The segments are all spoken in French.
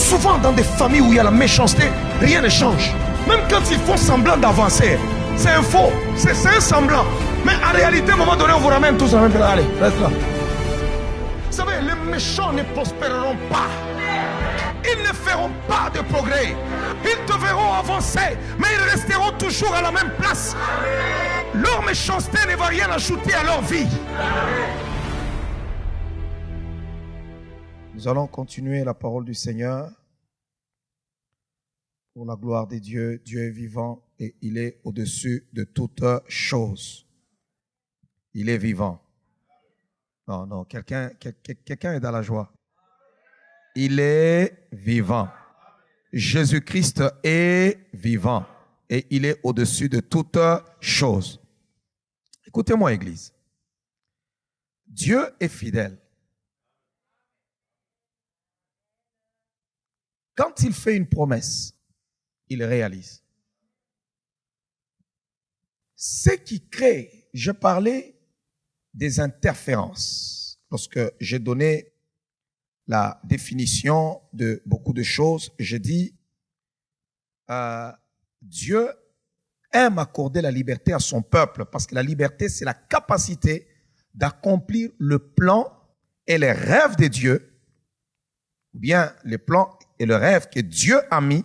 Souvent dans des familles où il y a la méchanceté, rien ne change. Même quand ils font semblant d'avancer, c'est un faux, c'est un semblant. Mais en réalité, à un moment donné, on vous ramène tous à la même place. Allez, reste là. Vous savez, les méchants ne prospéreront pas. Ils ne feront pas de progrès. Ils te verront avancer, mais ils resteront toujours à la même place. Leur méchanceté ne va rien ajouter à leur vie. Nous allons continuer la parole du Seigneur. Pour la gloire de Dieu, Dieu est vivant et il est au-dessus de toute chose. Il est vivant. Non, quelqu'un est dans la joie. Il est vivant. Jésus-Christ est vivant et il est au-dessus de toute chose. Écoutez-moi, Église. Dieu est fidèle. Quand il fait une promesse, il réalise. Ce qui crée, je parlais des interférences. Lorsque j'ai donné la définition de beaucoup de choses, j'ai dit Dieu aime accorder la liberté à son peuple parce que la liberté, c'est la capacité d'accomplir le plan et les rêves de Dieu, ou bien les plans et le rêve que Dieu a mis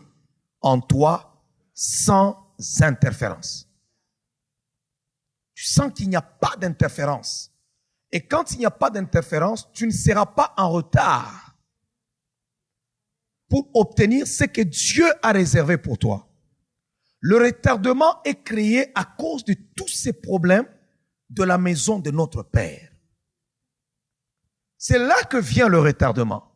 en toi sans interférence. Tu sens qu'il n'y a pas d'interférence. Et quand il n'y a pas d'interférence, tu ne seras pas en retard pour obtenir ce que Dieu a réservé pour toi. Le retardement est créé à cause de tous ces problèmes de la maison de notre Père. C'est là que vient le retardement.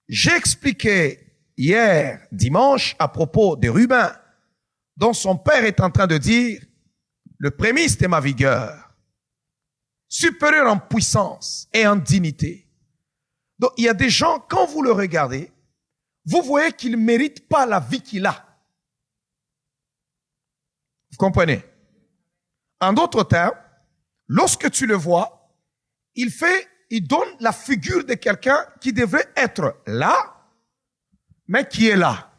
J'ai expliqué hier, dimanche, à propos de Ruben, dont son père est en train de dire, le prémisse de ma vigueur, supérieur en puissance et en dignité. Donc, il y a des gens, quand vous le regardez, vous voyez qu'il ne mérite pas la vie qu'il a. Vous comprenez? En d'autres termes, lorsque tu le vois, il donne la figure de quelqu'un qui devrait être là, mais qui est là.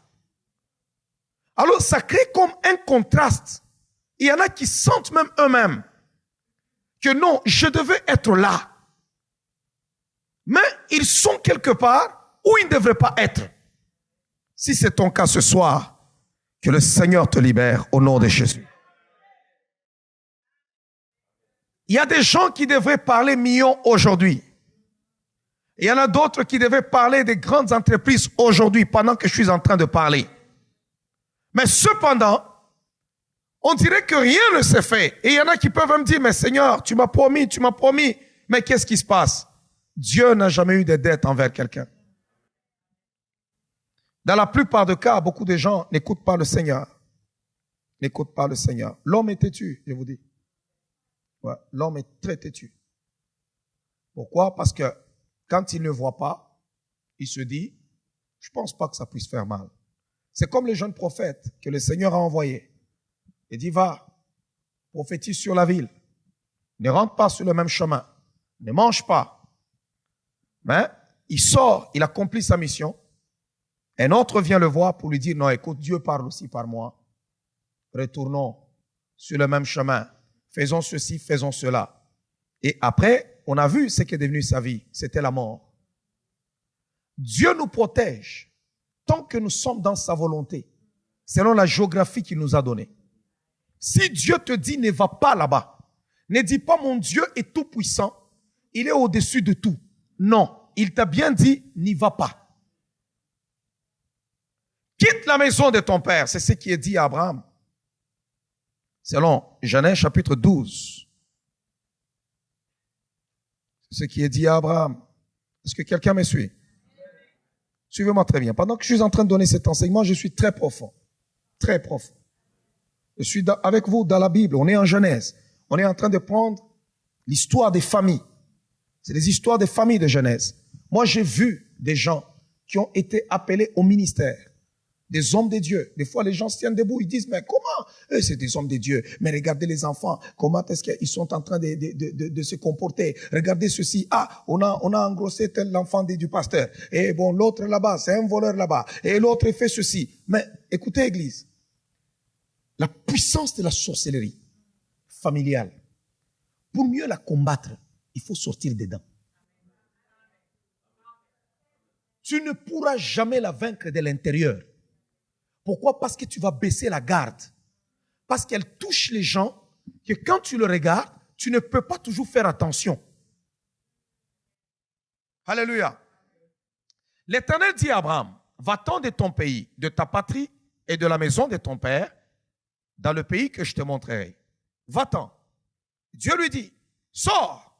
Alors, ça crée comme un contraste. Il y en a qui sentent même eux-mêmes que non, je devais être là. Mais ils sont quelque part où ils ne devraient pas être. Si c'est ton cas ce soir, que le Seigneur te libère au nom de Jésus. Il y a des gens qui devraient parler millions aujourd'hui. Il y en a d'autres qui devraient parler des grandes entreprises aujourd'hui pendant que je suis en train de parler. Mais cependant, on dirait que rien ne s'est fait. Et il y en a qui peuvent me dire, mais Seigneur, tu m'as promis. Mais qu'est-ce qui se passe? Dieu n'a jamais eu de dette envers quelqu'un. Dans la plupart des cas, beaucoup de gens n'écoutent pas le Seigneur. N'écoutent pas le Seigneur. L'homme est têtu, je vous dis. Ouais, l'homme est très têtu. Pourquoi? Parce que quand il ne voit pas, il se dit, je pense pas que ça puisse faire mal. C'est comme le jeune prophète que le Seigneur a envoyé. Il dit, va, prophétise sur la ville. Ne rentre pas sur le même chemin. Ne mange pas. Mais il sort, il accomplit sa mission. Un autre vient le voir pour lui dire, non, écoute, Dieu parle aussi par moi. Retournons sur le même chemin. Faisons ceci, faisons cela. Et après, on a vu ce qui est devenu sa vie. C'était la mort. Dieu nous protège tant que nous sommes dans sa volonté, selon la géographie qu'il nous a donnée. Si Dieu te dit ne va pas là-bas, ne dis pas mon Dieu est tout puissant, il est au-dessus de tout. Non, il t'a bien dit n'y va pas. Quitte la maison de ton père, c'est ce qui est dit à Abraham. Selon Genèse chapitre 12. C'est ce qui est dit à Abraham. Est-ce que quelqu'un me suit? Suivez-moi très bien. Pendant que je suis en train de donner cet enseignement, je suis très profond. Très profond. Je suis avec vous dans la Bible. On est en Genèse. On est en train de prendre l'histoire des familles. C'est les histoires des familles de Genèse. Moi, j'ai vu des gens qui ont été appelés au ministère. Des hommes de Dieu. Des fois, les gens se tiennent debout, ils disent, mais comment? Eux, c'est des hommes de Dieu. Mais regardez les enfants, comment est-ce qu'ils sont en train de se comporter? Regardez ceci. Ah, on a engrossé tel l'enfant du pasteur. Et bon, l'autre là-bas, c'est un voleur là-bas. Et l'autre fait ceci. Mais écoutez, Église, la puissance de la sorcellerie familiale, pour mieux la combattre, il faut sortir dedans. Tu ne pourras jamais la vaincre de l'intérieur. Pourquoi? Parce que tu vas baisser la garde. Parce qu'elle touche les gens que quand tu le regardes, tu ne peux pas toujours faire attention. Alléluia. L'Éternel dit à Abraham, va-t'en de ton pays, de ta patrie et de la maison de ton père, dans le pays que je te montrerai. Va-t'en. Dieu lui dit, sors.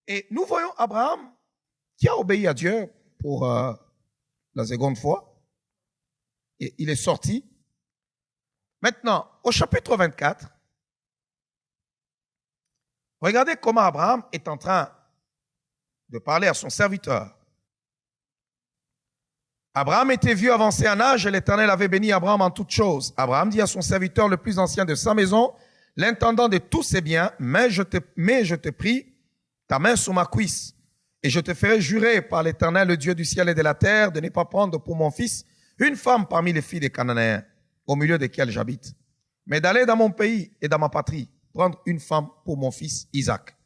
Et nous voyons Abraham qui a obéi à Dieu pour la seconde fois. Et il est sorti. Maintenant, au chapitre 24, regardez comment Abraham est en train de parler à son serviteur. Abraham était vieux, avancé en âge, et l'Éternel avait béni Abraham en toutes choses. Abraham dit à son serviteur le plus ancien de sa maison, l'intendant de tous ses biens, mais je te prie, ta main sous ma cuisse, et je te ferai jurer par l'Éternel, le Dieu du ciel et de la terre, de ne pas prendre pour mon fils une femme parmi les filles des Cananéens, au milieu desquelles j'habite, mais d'aller dans mon pays et dans ma patrie, prendre une femme pour mon fils Isaac.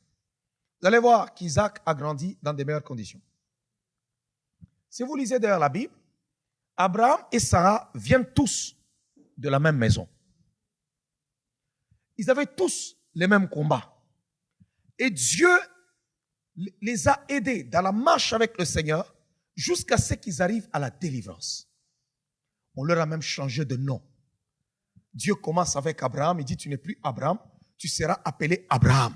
Vous allez voir qu'Isaac a grandi dans de meilleures conditions. Si vous lisez d'ailleurs la Bible, Abraham et Sarah viennent tous de la même maison. Ils avaient tous les mêmes combats. Et Dieu les a aidés dans la marche avec le Seigneur jusqu'à ce qu'ils arrivent à la délivrance. On leur a même changé de nom. Dieu commence avec Abraham, il dit, tu n'es plus Abraham, tu seras appelé Abraham,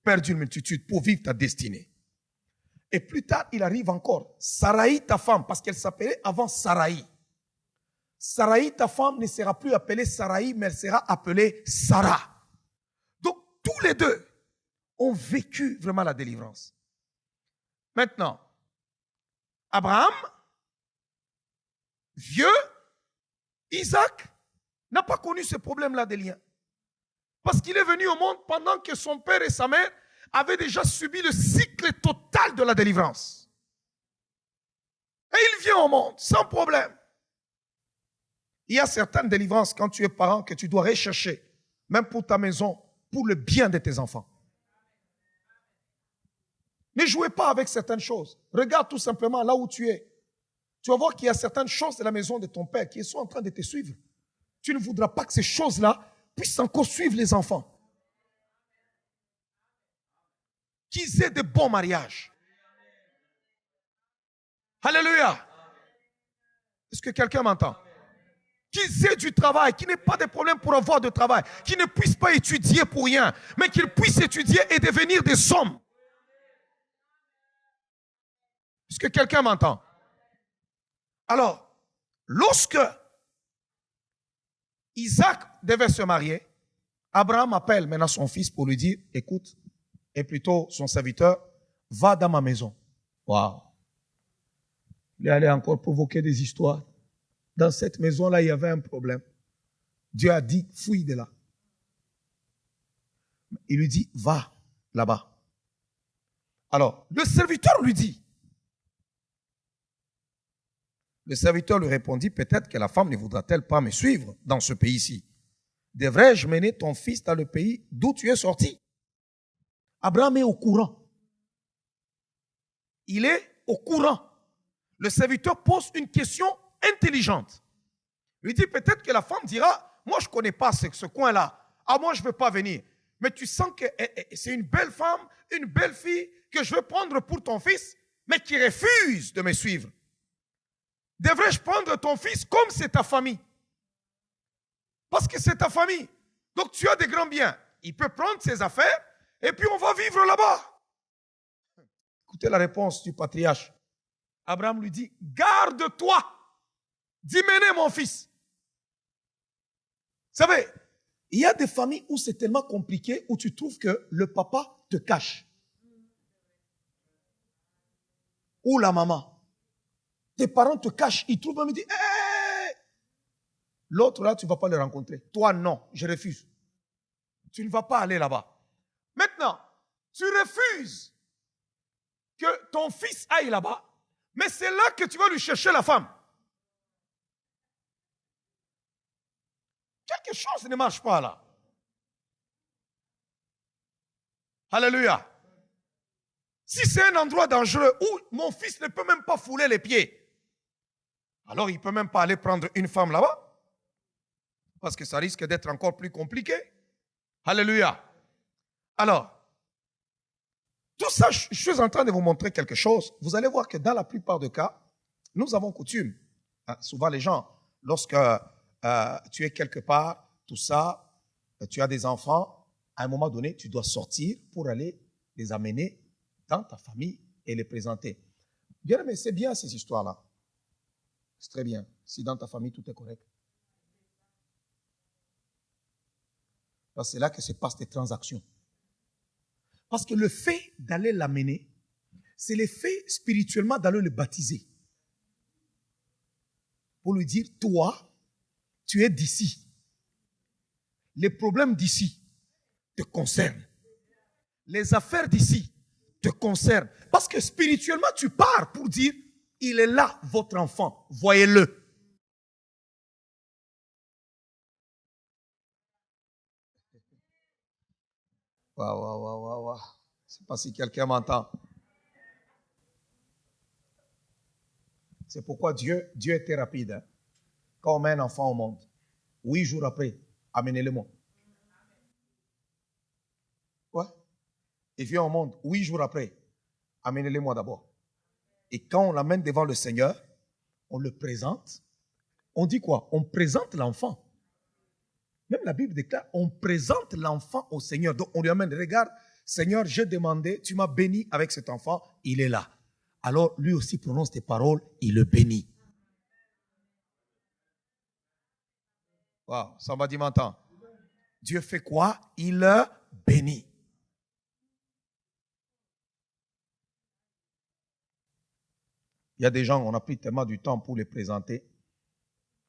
père d'une multitude, pour vivre ta destinée. Et plus tard, il arrive encore, Saraï, ta femme, parce qu'elle s'appelait avant Saraï. Saraï, ta femme, ne sera plus appelée Saraï, mais elle sera appelée Sarah. Donc, tous les deux ont vécu vraiment la délivrance. Maintenant, Abraham, vieux, Isaac n'a pas connu ce problème-là des liens. Parce qu'il est venu au monde pendant que son père et sa mère avaient déjà subi le cycle total de la délivrance. Et il vient au monde sans problème. Il y a certaines délivrances quand tu es parent que tu dois rechercher, même pour ta maison, pour le bien de tes enfants. Ne jouez pas avec certaines choses. Regarde tout simplement là où tu es. Tu vas voir qu'il y a certaines choses de la maison de ton père qui sont en train de te suivre. Tu ne voudras pas que ces choses-là puissent encore suivre les enfants. Qu'ils aient de bons mariages. Alléluia. Est-ce que quelqu'un m'entend? Qu'ils aient du travail, qu'ils n'aient pas de problème pour avoir de travail, qu'ils ne puissent pas étudier pour rien, mais qu'ils puissent étudier et devenir des hommes. Est-ce que quelqu'un m'entend? Alors, lorsque Isaac devait se marier, Abraham appelle maintenant son fils pour lui dire, écoute, et plutôt son serviteur, va dans ma maison. Waouh! Il est allé encore provoquer des histoires. Dans cette maison-là, il y avait un problème. Dieu a dit, fouille de là. Il lui dit, va là-bas. Alors, le serviteur lui dit, le serviteur lui répondit, peut-être que la femme ne voudra-t-elle pas me suivre dans ce pays-ci? Devrais-je mener ton fils dans le pays d'où tu es sorti? Abraham est au courant. Il est au courant. Le serviteur pose une question intelligente. Il lui dit, peut-être que la femme dira, moi je ne connais pas ce coin-là. Ah, moi je ne veux pas venir. Mais tu sens que c'est une belle femme, une belle fille que je veux prendre pour ton fils, mais qui refuse de me suivre. Devrais-je prendre ton fils comme c'est ta famille? Parce que c'est ta famille. Donc tu as des grands biens. Il peut prendre ses affaires et puis on va vivre là-bas. Écoutez la réponse du patriarche. Abraham lui dit, garde-toi d'y mon fils. Vous savez, il y a des familles où c'est tellement compliqué, où tu trouves que le papa te cache. Ou la maman. Tes parents te cachent, ils trouvent même, ils disent, hey! L'autre là, tu ne vas pas le rencontrer. Toi, non, je refuse. Tu ne vas pas aller là-bas. Maintenant, tu refuses que ton fils aille là-bas, mais c'est là que tu vas lui chercher la femme. Quelque chose ne marche pas là. Alléluia. Si c'est un endroit dangereux où mon fils ne peut même pas fouler les pieds, alors il ne peut même pas aller prendre une femme là-bas, parce que ça risque d'être encore plus compliqué. Alléluia. Alors, tout ça, je suis en train de vous montrer quelque chose. Vous allez voir que dans la plupart des cas, nous avons coutume. Souvent les gens, lorsque tu es quelque part, tout ça, tu as des enfants, à un moment donné, tu dois sortir pour aller les amener dans ta famille et les présenter. Bien, mais c'est bien ces histoires-là. C'est très bien. Si dans ta famille, tout est correct. C'est là que se passent tes transactions. Parce que le fait d'aller l'amener, c'est le fait spirituellement d'aller le baptiser. Pour lui dire, toi, tu es d'ici. Les problèmes d'ici te concernent. Les affaires d'ici te concernent. Parce que spirituellement, tu pars pour dire, il est là, votre enfant, voyez-le. Waouh. Je ne sais pas si quelqu'un m'entend. C'est pourquoi Dieu était rapide. Hein. Quand on met un enfant au monde, 8 jours après, amenez-le-moi. Ouais. Il vient au monde 8 jours après, amenez-le-moi d'abord. Et quand on l'amène devant le Seigneur, on le présente. On dit quoi? On présente l'enfant. Même la Bible déclare, on présente l'enfant au Seigneur. Donc on lui amène, regarde, Seigneur, j'ai demandé, tu m'as béni avec cet enfant, il est là. Alors lui aussi prononce tes paroles, il le bénit. Wow, ça m'a dit m'entend. Dieu fait quoi? Il le bénit. Il y a des gens, on a pris tellement du temps pour les présenter.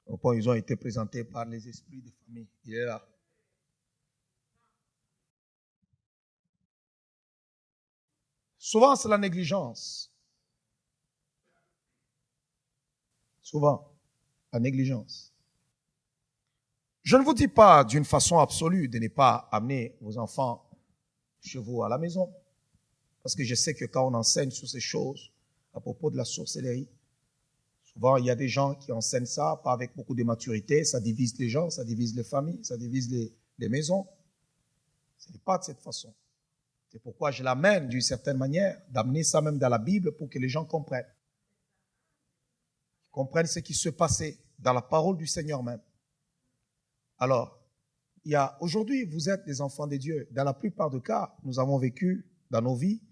Au point, ils ont été présentés par les esprits de famille. Il est là. Souvent, c'est la négligence. Souvent, la négligence. Je ne vous dis pas d'une façon absolue de ne pas amener vos enfants chez vous à la maison. Parce que je sais que quand on enseigne sur ces choses, à propos de la sorcellerie, souvent il y a des gens qui enseignent ça, pas avec beaucoup de maturité, ça divise les gens, ça divise les familles, ça divise les maisons. Ce n'est pas de cette façon. C'est pourquoi je l'amène d'une certaine manière, d'amener ça même dans la Bible pour que les gens comprennent. Comprennent ce qui se passait dans la parole du Seigneur même. Alors, aujourd'hui, vous êtes des enfants de Dieu. Dans la plupart des cas, nous avons vécu dans nos vies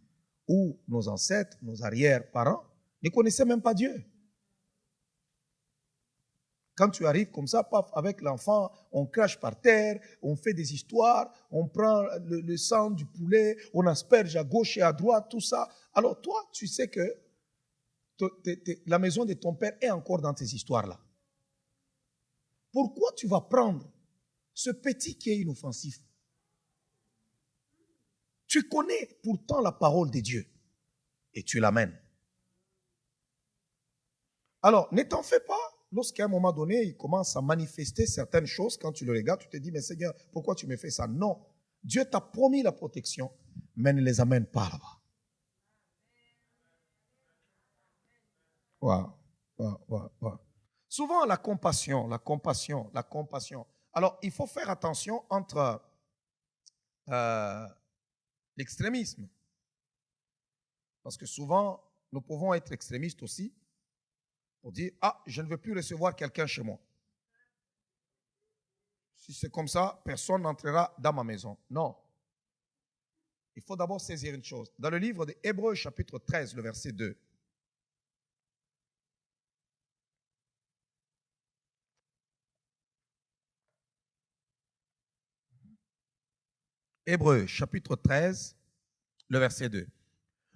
où nos ancêtres, nos arrière-parents ne connaissaient même pas Dieu. Quand tu arrives comme ça, paf, avec l'enfant, on crache par terre, on fait des histoires, on prend le sang du poulet, on asperge à gauche et à droite, tout ça. Alors toi, tu sais que la maison de ton père est encore dans tes histoires-là. Pourquoi tu vas prendre ce petit qui est inoffensif? Tu connais pourtant la parole de Dieu et tu l'amènes. Alors, ne t'en fais pas. Lorsqu'à un moment donné, il commence à manifester certaines choses, quand tu le regardes, tu te dis, mais Seigneur, pourquoi tu me fais ça? Non. Dieu t'a promis la protection, mais ne les amène pas là-bas. Wow. Souvent, la compassion. Alors, il faut faire attention entre l'extrémisme. Parce que souvent, nous pouvons être extrémistes aussi pour dire, je ne veux plus recevoir quelqu'un chez moi. Si c'est comme ça, personne n'entrera dans ma maison. Non. Il faut d'abord saisir une chose. Dans le livre de Hébreux, chapitre 13, le verset 2. Hébreux, chapitre 13, le verset 2.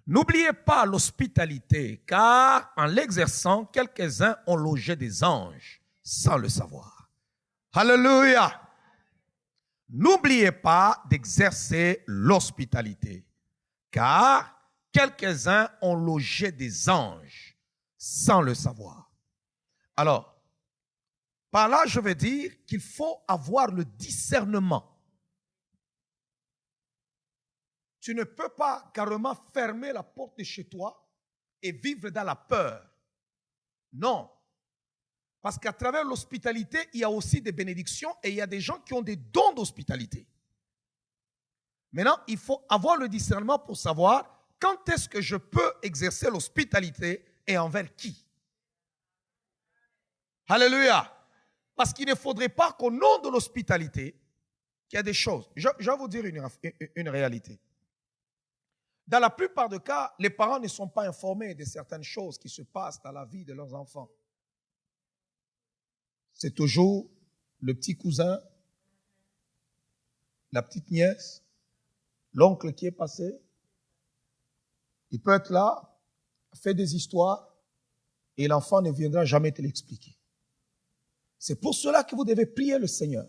N'oubliez pas l'hospitalité, car en l'exerçant, quelques-uns ont logé des anges sans le savoir. Alléluia! N'oubliez pas d'exercer l'hospitalité, car quelques-uns ont logé des anges sans le savoir. Alors, par là, je veux dire qu'il faut avoir le discernement. Tu ne peux pas carrément fermer la porte de chez toi et vivre dans la peur. Non. Parce qu'à travers l'hospitalité, il y a aussi des bénédictions et il y a des gens qui ont des dons d'hospitalité. Maintenant, il faut avoir le discernement pour savoir quand est-ce que je peux exercer l'hospitalité et envers qui. Alléluia. Parce qu'il ne faudrait pas qu'au nom de l'hospitalité, qu'il y a des choses. Je vais vous dire une réalité. Dans la plupart des cas, les parents ne sont pas informés de certaines choses qui se passent dans la vie de leurs enfants. C'est toujours le petit cousin, la petite nièce, l'oncle qui est passé. Il peut être là, fait des histoires, et l'enfant ne viendra jamais te l'expliquer. C'est pour cela que vous devez prier le Seigneur.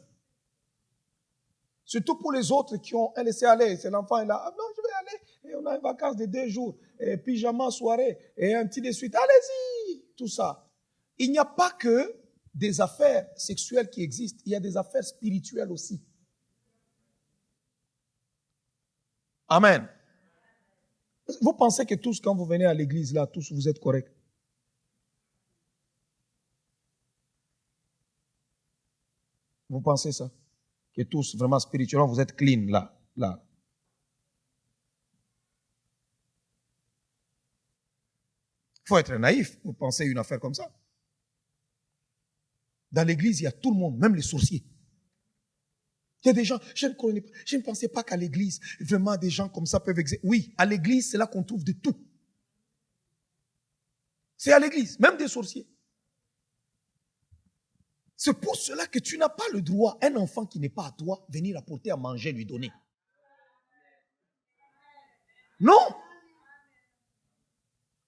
Surtout pour les autres qui ont un laisser-aller. C'est l'enfant est là, ah non, je vais aller. Et on a une vacance de 2 jours, et pyjama, soirée, et un petit de suite. Allez-y, tout ça. Il n'y a pas que des affaires sexuelles qui existent, il y a des affaires spirituelles aussi. Amen. Vous pensez que tous, quand vous venez à l'église, là, tous, vous êtes corrects? Vous pensez ça? Que tous, vraiment spirituellement, vous êtes clean, là. Il faut être naïf pour penser une affaire comme ça. Dans l'église, il y a tout le monde, même les sorciers. Il y a des gens, je ne pensais pas qu'à l'église, vraiment des gens comme ça peuvent exister. Oui, à l'église, c'est là qu'on trouve de tout. C'est à l'église, même des sorciers. C'est pour cela que tu n'as pas le droit, un enfant qui n'est pas à toi, venir apporter à manger, lui donner. Non.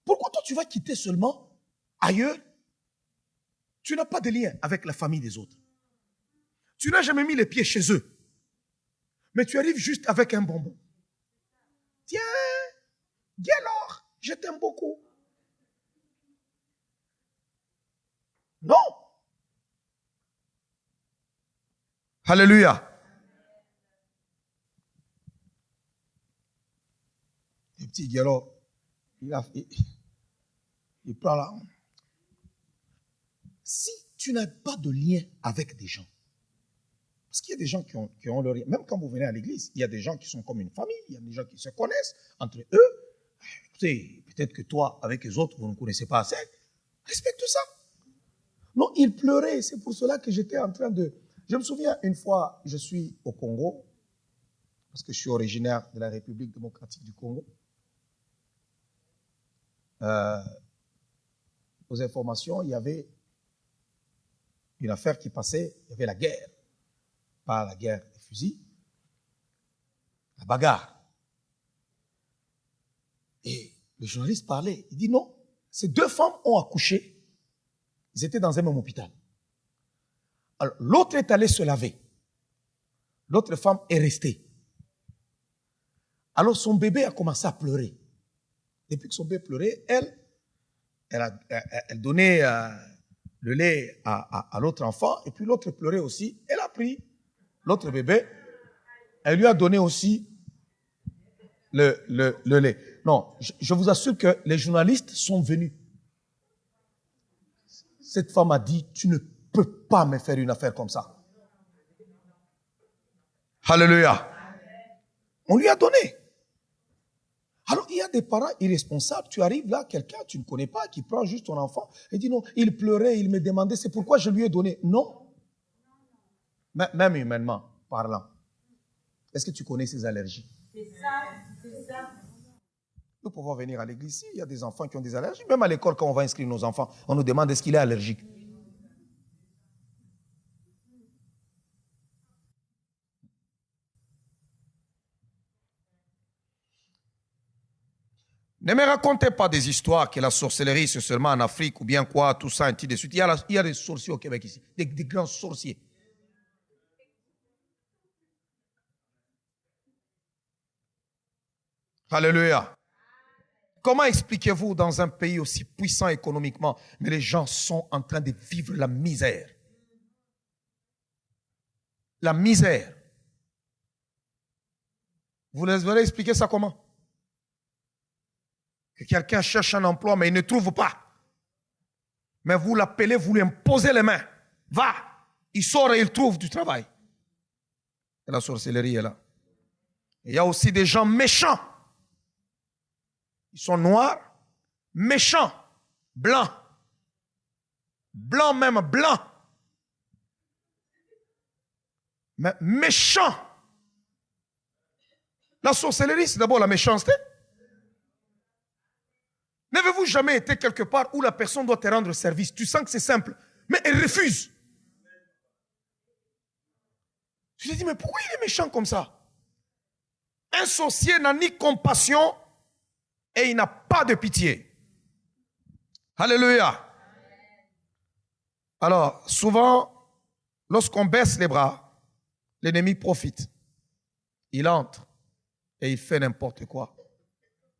Pourquoi toi tu vas quitter seulement ailleurs? Tu n'as pas de lien avec la famille des autres. Tu n'as jamais mis les pieds chez eux. Mais tu arrives juste avec un bonbon. Tiens, alors, je t'aime beaucoup. Non. Alléluia. Le petit Guélo, il prend là. Si tu n'as pas de lien avec des gens, parce qu'il y a des gens qui ont leur lien, même quand vous venez à l'église, il y a des gens qui sont comme une famille, il y a des gens qui se connaissent entre eux. Écoutez, peut-être que toi, avec les autres, vous ne connaissez pas assez. Respecte ça. Non, il pleurait, c'est pour cela que j'étais en train de... Je me souviens, une fois, je suis au Congo, parce que je suis originaire de la République démocratique du Congo. Aux informations, il y avait une affaire qui passait, il y avait la guerre. Pas la guerre des fusils, la bagarre. Et le journaliste parlait, il dit non, ces 2 femmes ont accouché, ils étaient dans un même hôpital. Alors, l'autre est allé se laver. L'autre femme est restée. Alors, son bébé a commencé à pleurer. Depuis que son bébé pleurait, elle donnait le lait à l'autre enfant, et puis l'autre pleurait aussi. Elle a pris l'autre bébé, elle lui a donné aussi le lait. Non, je vous assure que les journalistes sont venus. Cette femme a dit, tu ne peux pas me faire une affaire comme ça. Alléluia. On lui a donné. Alors, il y a des parents irresponsables. Tu arrives là, quelqu'un, tu ne connais pas, qui prend juste ton enfant et dit non, il pleurait, il me demandait, c'est pourquoi je lui ai donné. Non. Même humainement parlant. Est-ce que tu connais ses allergies? C'est ça. Nous pouvons venir à l'église ici, il y a des enfants qui ont des allergies. Même à l'école, quand on va inscrire nos enfants, on nous demande est-ce qu'il est allergique. Ne me racontez pas des histoires que la sorcellerie, c'est seulement en Afrique ou bien quoi, tout ça, ainsi de suite. Il y a des sorciers au Québec ici, des grands sorciers. Alléluia. Comment expliquez-vous dans un pays aussi puissant économiquement, mais les gens sont en train de vivre la misère? La misère. Vous les allez expliquer ça comment? Que quelqu'un cherche un emploi, mais il ne trouve pas. Mais vous l'appelez, vous lui imposez les mains. Va! Il sort et il trouve du travail. Et la sorcellerie est là. Et il y a aussi des gens méchants. Ils sont noirs, méchants, blancs. Blancs même, blancs. Mais méchants. La sorcellerie, c'est d'abord la méchanceté. N'avez-vous jamais été quelque part où la personne doit te rendre service? Tu sens que c'est simple, mais elle refuse. Je te dis, mais pourquoi il est méchant comme ça? Un sorcier n'a ni compassion et il n'a pas de pitié. Alléluia. Alors, souvent, lorsqu'on baisse les bras, l'ennemi profite. Il entre et il fait n'importe quoi.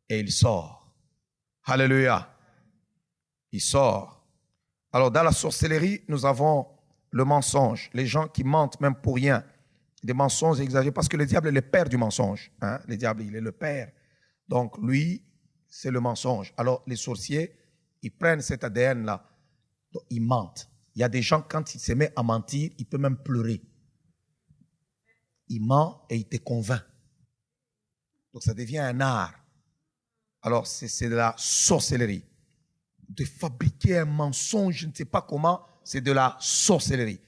Et il sort. Alléluia. Il sort. Alors, dans la sorcellerie, nous avons le mensonge. Les gens qui mentent même pour rien. Des mensonges exagérés. Parce que le diable est le père du mensonge. Hein? Le diable, il est le père. Donc, lui, c'est le mensonge. Alors, les sorciers, ils prennent cet ADN-là. Donc, ils mentent. Il y a des gens, quand ils se mettent à mentir, ils peuvent même pleurer. Il ment et il te convainc. Donc, ça devient un art. Alors, c'est de la sorcellerie. De fabriquer un mensonge, je ne sais pas comment, c'est de la sorcellerie.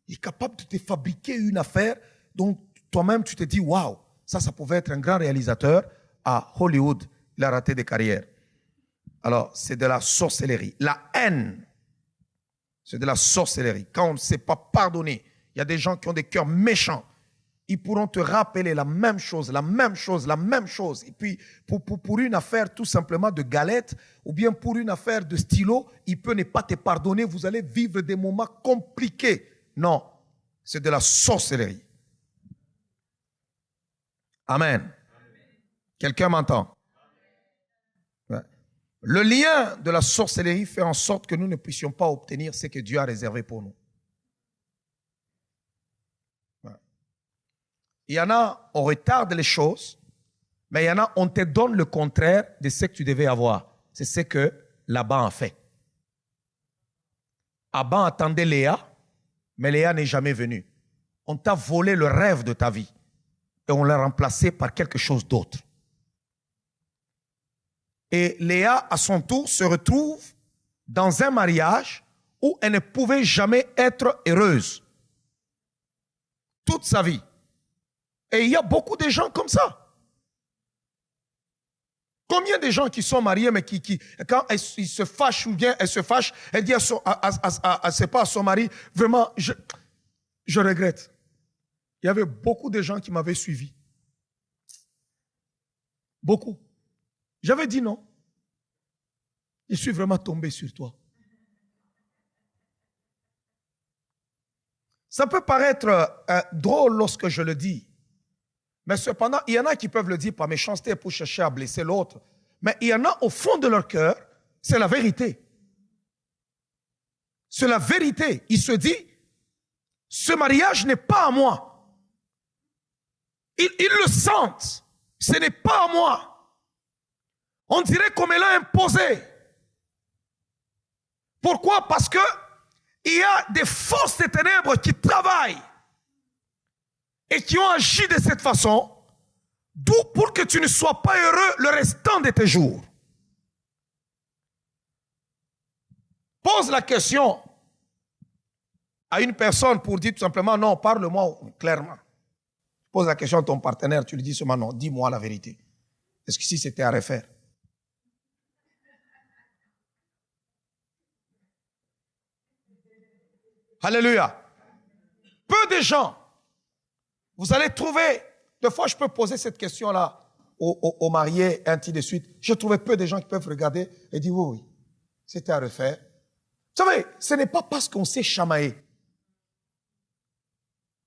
Il est capable de te fabriquer une affaire dont toi-même, tu te dis, waouh, ça pouvait être un grand réalisateur à Hollywood. Il a raté des carrières. Alors, c'est de la sorcellerie. La haine, c'est de la sorcellerie. Quand on ne sait pas pardonner, il y a des gens qui ont des cœurs méchants. Ils pourront te rappeler la même chose, la même chose, la même chose. Et puis, pour une affaire tout simplement de galette, ou bien pour une affaire de stylo, il peut ne pas te pardonner. Vous allez vivre des moments compliqués. Non, c'est de la sorcellerie. Amen. Quelqu'un m'entend? Ouais. Le lien de la sorcellerie fait en sorte que nous ne puissions pas obtenir ce que Dieu a réservé pour nous. Ouais. Il y en a, on retarde les choses, mais il y en a, on te donne le contraire de ce que tu devais avoir. C'est ce que Laban a fait. Laban attendait Léa, mais Léa n'est jamais venue. On t'a volé le rêve de ta vie et on l'a remplacé par quelque chose d'autre. Et Léa, à son tour, se retrouve dans un mariage où elle ne pouvait jamais être heureuse. Toute sa vie. Et il y a beaucoup de gens comme ça. Combien de gens qui sont mariés, mais qui quand ils se fâchent ou bien elle se fâche, elle dit à son mari, vraiment, je regrette. Il y avait beaucoup de gens qui m'avaient suivi. Beaucoup. J'avais dit non. Je suis vraiment tombé sur toi. Ça peut paraître drôle lorsque je le dis. Mais cependant, il y en a qui peuvent le dire par méchanceté pour chercher à blesser l'autre. Mais il y en a au fond de leur cœur, c'est la vérité. C'est la vérité. Il se dit, ce mariage n'est pas à moi. Ils le sentent. Ce n'est pas à moi. On dirait qu'on me l'a imposé. Pourquoi? Parce que il y a des forces des ténèbres qui travaillent et qui ont agi de cette façon, d'où pour que tu ne sois pas heureux le restant de tes jours. Pose la question à une personne pour dire tout simplement, non, parle-moi clairement. Pose la question à ton partenaire, tu lui dis seulement, non, dis-moi la vérité. Est-ce que si c'était à refaire? Alléluia. Peu de gens, vous allez trouver, des fois je peux poser cette question-là aux mariés, ainsi de suite. Je trouvais peu de gens qui peuvent regarder et dire oui, oui, c'était à refaire. Vous savez, ce n'est pas parce qu'on s'est chamaillé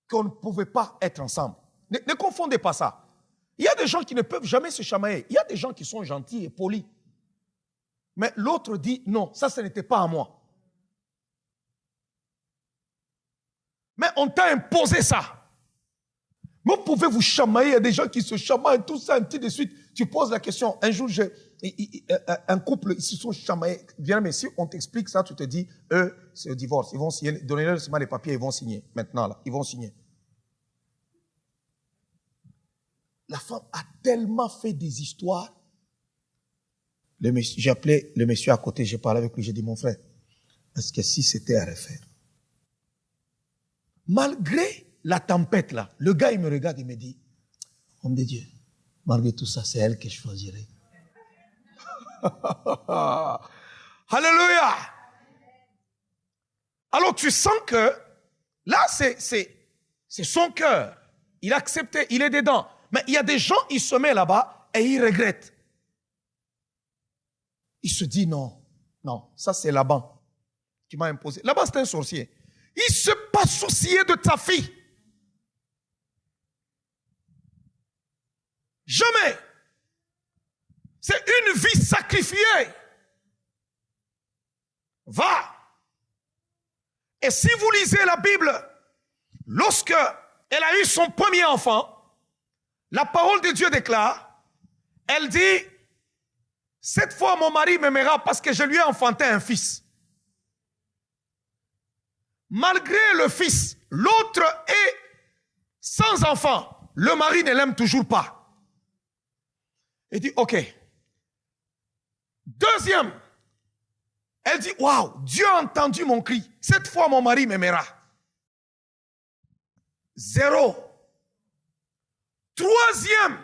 qu'on ne pouvait pas être ensemble. Ne confondez pas ça. Il y a des gens qui ne peuvent jamais se chamailler. Il y a des gens qui sont gentils et polis. Mais l'autre dit non, ça ce n'était pas à moi. Mais on t'a imposé ça. Vous pouvez vous chamailler, il y a des gens qui se chamaillent, tout ça, ainsi de suite. Tu poses la question, un jour, un couple, ils se sont chamaillés. Viens, mais si on t'explique ça, tu te dis, eux, c'est le divorce. Ils vont signer, donnez-leur seulement les papiers, ils vont signer. Maintenant, là, ils vont signer. La femme a tellement fait des histoires. J'ai appelé le monsieur à côté, j'ai parlé avec lui, j'ai dit, mon frère, est-ce que si c'était à refaire? Malgré la tempête là, le gars il me regarde, il me dit, homme de Dieu, malgré tout ça, c'est elle que je choisirai. Alléluia. Alors tu sens que là c'est son cœur. Il a accepté, il est dedans. Mais il y a des gens, ils se mettent là-bas et ils regrettent. Il se dit non, ça c'est Laban qui m'a imposé. Laban c'est un sorcier. Il ne s'est pas soucié de ta fille. Jamais. C'est une vie sacrifiée. Va. Et si vous lisez la Bible, lorsque elle a eu son premier enfant, la parole de Dieu déclare, elle dit, cette fois mon mari m'aimera parce que je lui ai enfanté un fils. Malgré le fils, l'autre est sans enfant. Le mari ne l'aime toujours pas. Il dit, ok. Deuxième, elle dit, waouh, Dieu a entendu mon cri. Cette fois, mon mari m'aimera. 0. Troisième,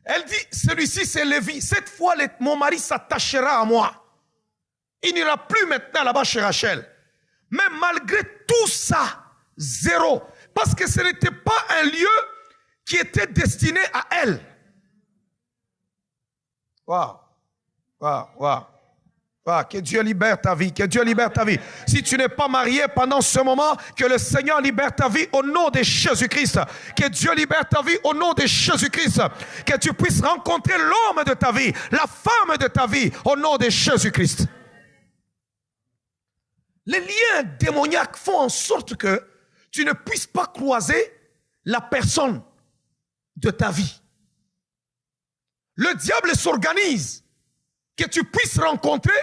elle dit, celui-ci c'est Lévi. Cette fois, mon mari s'attachera à moi. Il n'ira plus maintenant là-bas chez Rachel. Mais malgré tout ça, 0. Parce que ce n'était pas un lieu qui était destiné à elle. Waouh. Waouh, waouh. Waouh, que Dieu libère ta vie, que Dieu libère ta vie. Si tu n'es pas marié pendant ce moment, que le Seigneur libère ta vie au nom de Jésus-Christ. Que Dieu libère ta vie au nom de Jésus-Christ. Que tu puisses rencontrer l'homme de ta vie, la femme de ta vie au nom de Jésus-Christ. Les liens démoniaques font en sorte que tu ne puisses pas croiser la personne de ta vie. Le diable s'organise que tu puisses rencontrer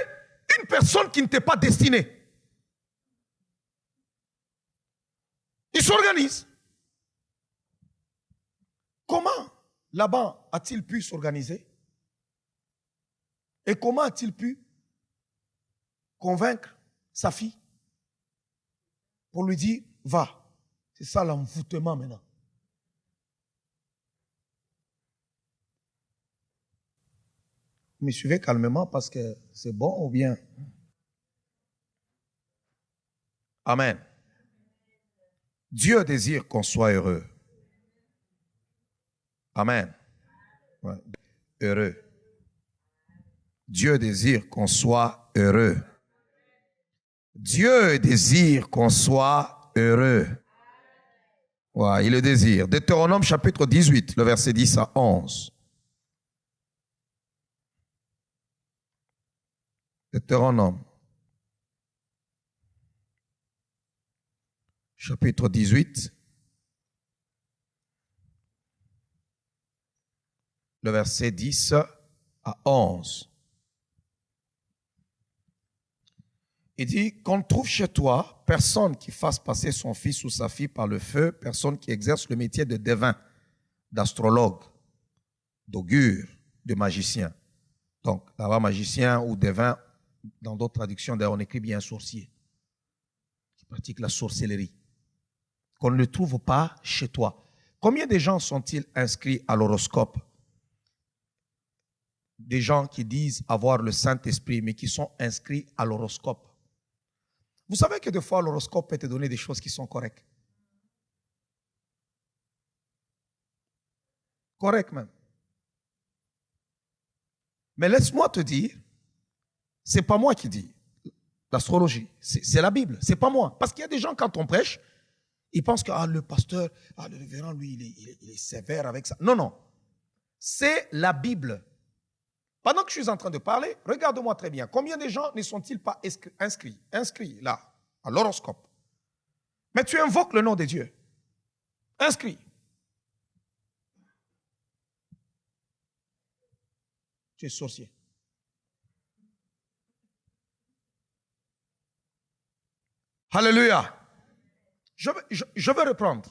une personne qui ne t'est pas destinée. Il s'organise. Comment Laban a-t-il pu s'organiser? Et comment a-t-il pu convaincre sa fille pour lui dire, va. C'est ça l'envoûtement maintenant. Me suivez calmement parce que c'est bon ou bien? Amen. Dieu désire qu'on soit heureux. Amen. Ouais. Heureux. Dieu désire qu'on soit heureux. Dieu désire qu'on soit heureux. Ouais, il le désire. Deutéronome chapitre 18, le verset 10 à 11. Deutéronome chapitre 18, le verset 10 à 11. Il dit qu'on trouve chez toi personne qui fasse passer son fils ou sa fille par le feu, personne qui exerce le métier de devin, d'astrologue, d'augure, de magicien. Donc, là-bas, magicien ou devin, dans d'autres traductions, d'ailleurs, on écrit bien sorcier, qui pratique la sorcellerie. Qu'on ne le trouve pas chez toi. Combien de gens sont-ils inscrits à l'horoscope? Des gens qui disent avoir le Saint-Esprit, mais qui sont inscrits à l'horoscope. Vous savez que des fois, l'horoscope peut te donner des choses qui sont correctes. Correct même. Mais laisse-moi te dire, c'est pas moi qui dis l'astrologie, c'est la Bible, c'est pas moi. Parce qu'il y a des gens, quand on prêche, ils pensent que le pasteur, le révérend, lui, il est sévère avec ça. Non, non. C'est la Bible. Pendant que je suis en train de parler, regarde-moi très bien. Combien de gens ne sont-ils pas inscrits là, à l'horoscope? Mais tu invoques le nom de Dieu. Inscrit. Tu es sorcier. Alléluia. Je vais reprendre.